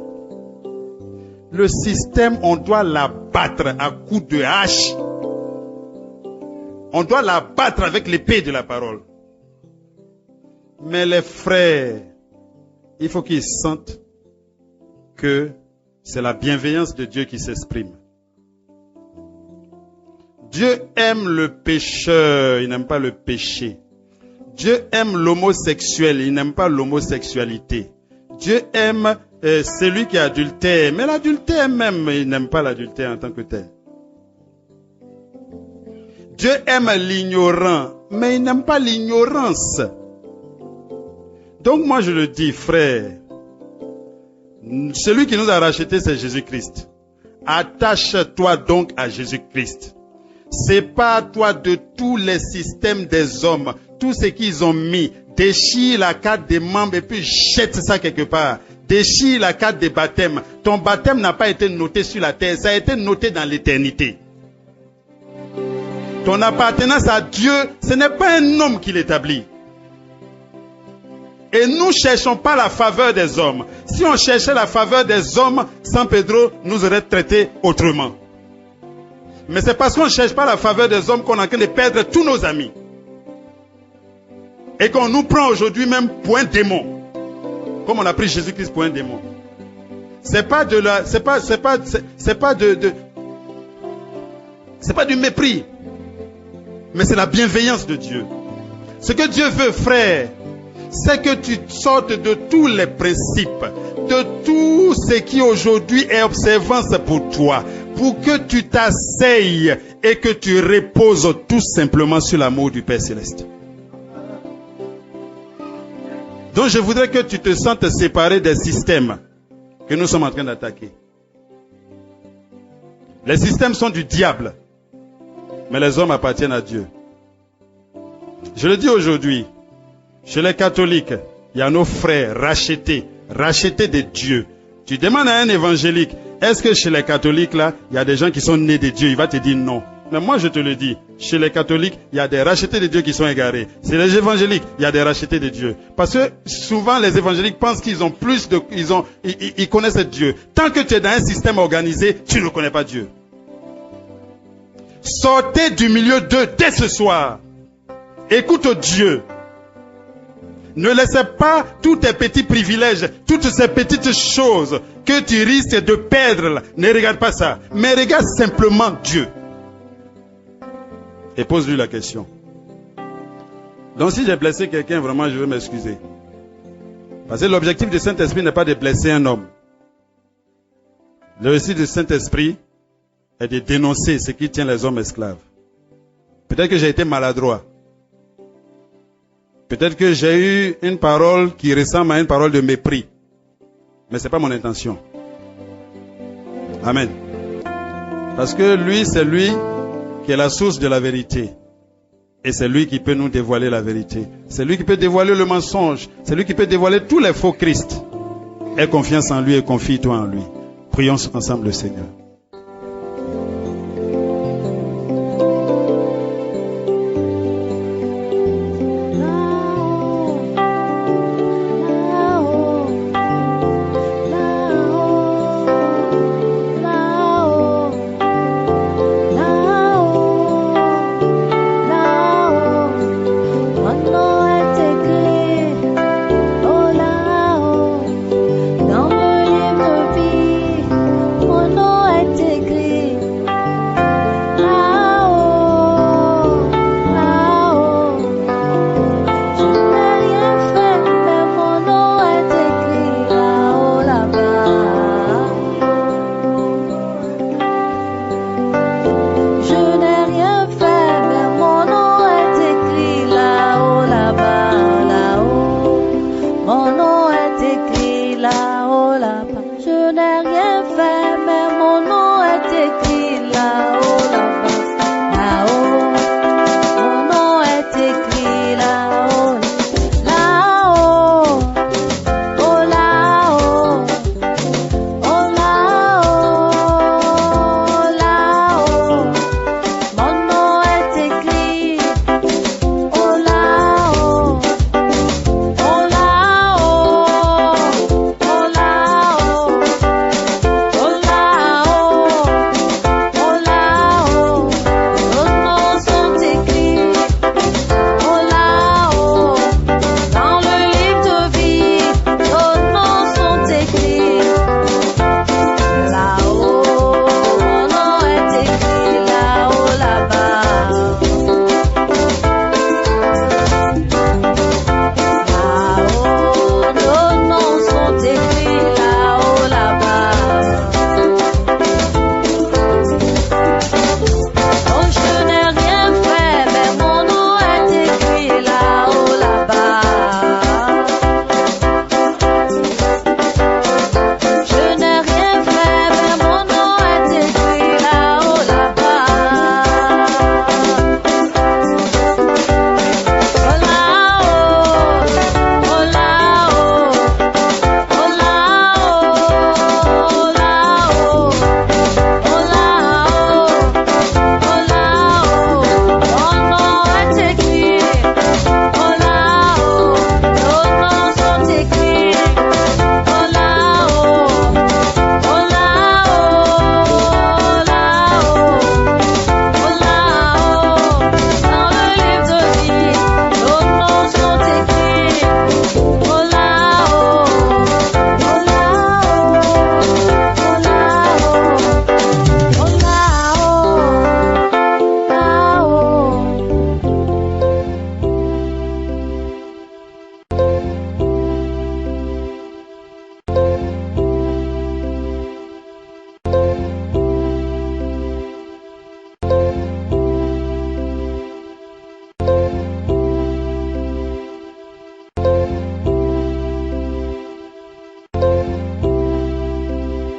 Le système, on doit l'abattre à coups de hache. On doit l'abattre avec l'épée de la parole. Mais les frères, il faut qu'ils sentent que c'est la bienveillance de Dieu qui s'exprime. Dieu aime le pécheur, il n'aime pas le péché. Dieu aime l'homosexuel, il n'aime pas l'homosexualité. Dieu aime celui qui adultère, mais l'adultère même, il n'aime pas l'adultère en tant que tel. Dieu aime l'ignorant, mais il n'aime pas l'ignorance. Donc moi je le dis, frère, celui qui nous a rachetés, c'est Jésus-Christ. Attache-toi donc à Jésus-Christ. Sépare-toi de tous les systèmes des hommes, tout ce qu'ils ont mis. Déchire la carte des membres et puis jette ça quelque part. Déchire la carte des baptêmes. Ton baptême n'a pas été noté sur la terre, ça a été noté dans l'éternité. Ton appartenance à Dieu, ce n'est pas un homme qui l'établit. Et nous ne cherchons pas la faveur des hommes. Si on cherchait la faveur des hommes, San Pedro nous aurait traités autrement. Mais c'est parce qu'on ne cherche pas la faveur des hommes qu'on est en train de perdre tous nos amis. Et qu'on nous prend aujourd'hui même pour un démon. Comme on a pris Jésus-Christ pour un démon. C'est pas de la, c'est pas du mépris. Mais c'est la bienveillance de Dieu. Ce que Dieu veut, frère, c'est que tu sortes de tous les principes, de tout ce qui aujourd'hui est observance pour toi, pour que tu t'asseyes et que tu reposes tout simplement sur l'amour du Père Céleste. Donc je voudrais que tu te sentes séparé des systèmes que nous sommes en train d'attaquer. Les systèmes sont du diable, mais les hommes appartiennent à Dieu. Je le dis aujourd'hui, chez les catholiques, il y a nos frères rachetés de Dieu. Tu demandes à un évangélique, est-ce que chez les catholiques là, il y a des gens qui sont nés de Dieu? Il va te dire non. Mais moi je te le dis, chez les catholiques, il y a des rachetés de Dieu qui sont égarés. C'est les évangéliques, il y a des rachetés de Dieu. Parce que souvent les évangéliques pensent qu'ils ont plus de, ils connaissent Dieu. Tant que tu es dans un système organisé, tu ne connais pas Dieu. Sortez du milieu d'eux dès ce soir. Écoute Dieu. Ne laissez pas tous tes petits privilèges, toutes ces petites choses que tu risques de perdre là. Ne regarde pas ça. Mais regarde simplement Dieu. Et pose-lui la question. Donc si j'ai blessé quelqu'un, vraiment je veux m'excuser. Parce que l'objectif du Saint-Esprit n'est pas de blesser un homme. L'objectif du Saint-Esprit est de dénoncer ce qui tient les hommes esclaves. Peut-être que j'ai été maladroit. Peut-être que j'ai eu une parole qui ressemble à une parole de mépris. Mais ce n'est pas mon intention. Amen. Parce que lui, c'est lui qui est la source de la vérité. Et c'est lui qui peut nous dévoiler la vérité. C'est lui qui peut dévoiler le mensonge. C'est lui qui peut dévoiler tous les faux Christ. Aie confiance en lui et confie-toi en lui. Prions ensemble le Seigneur.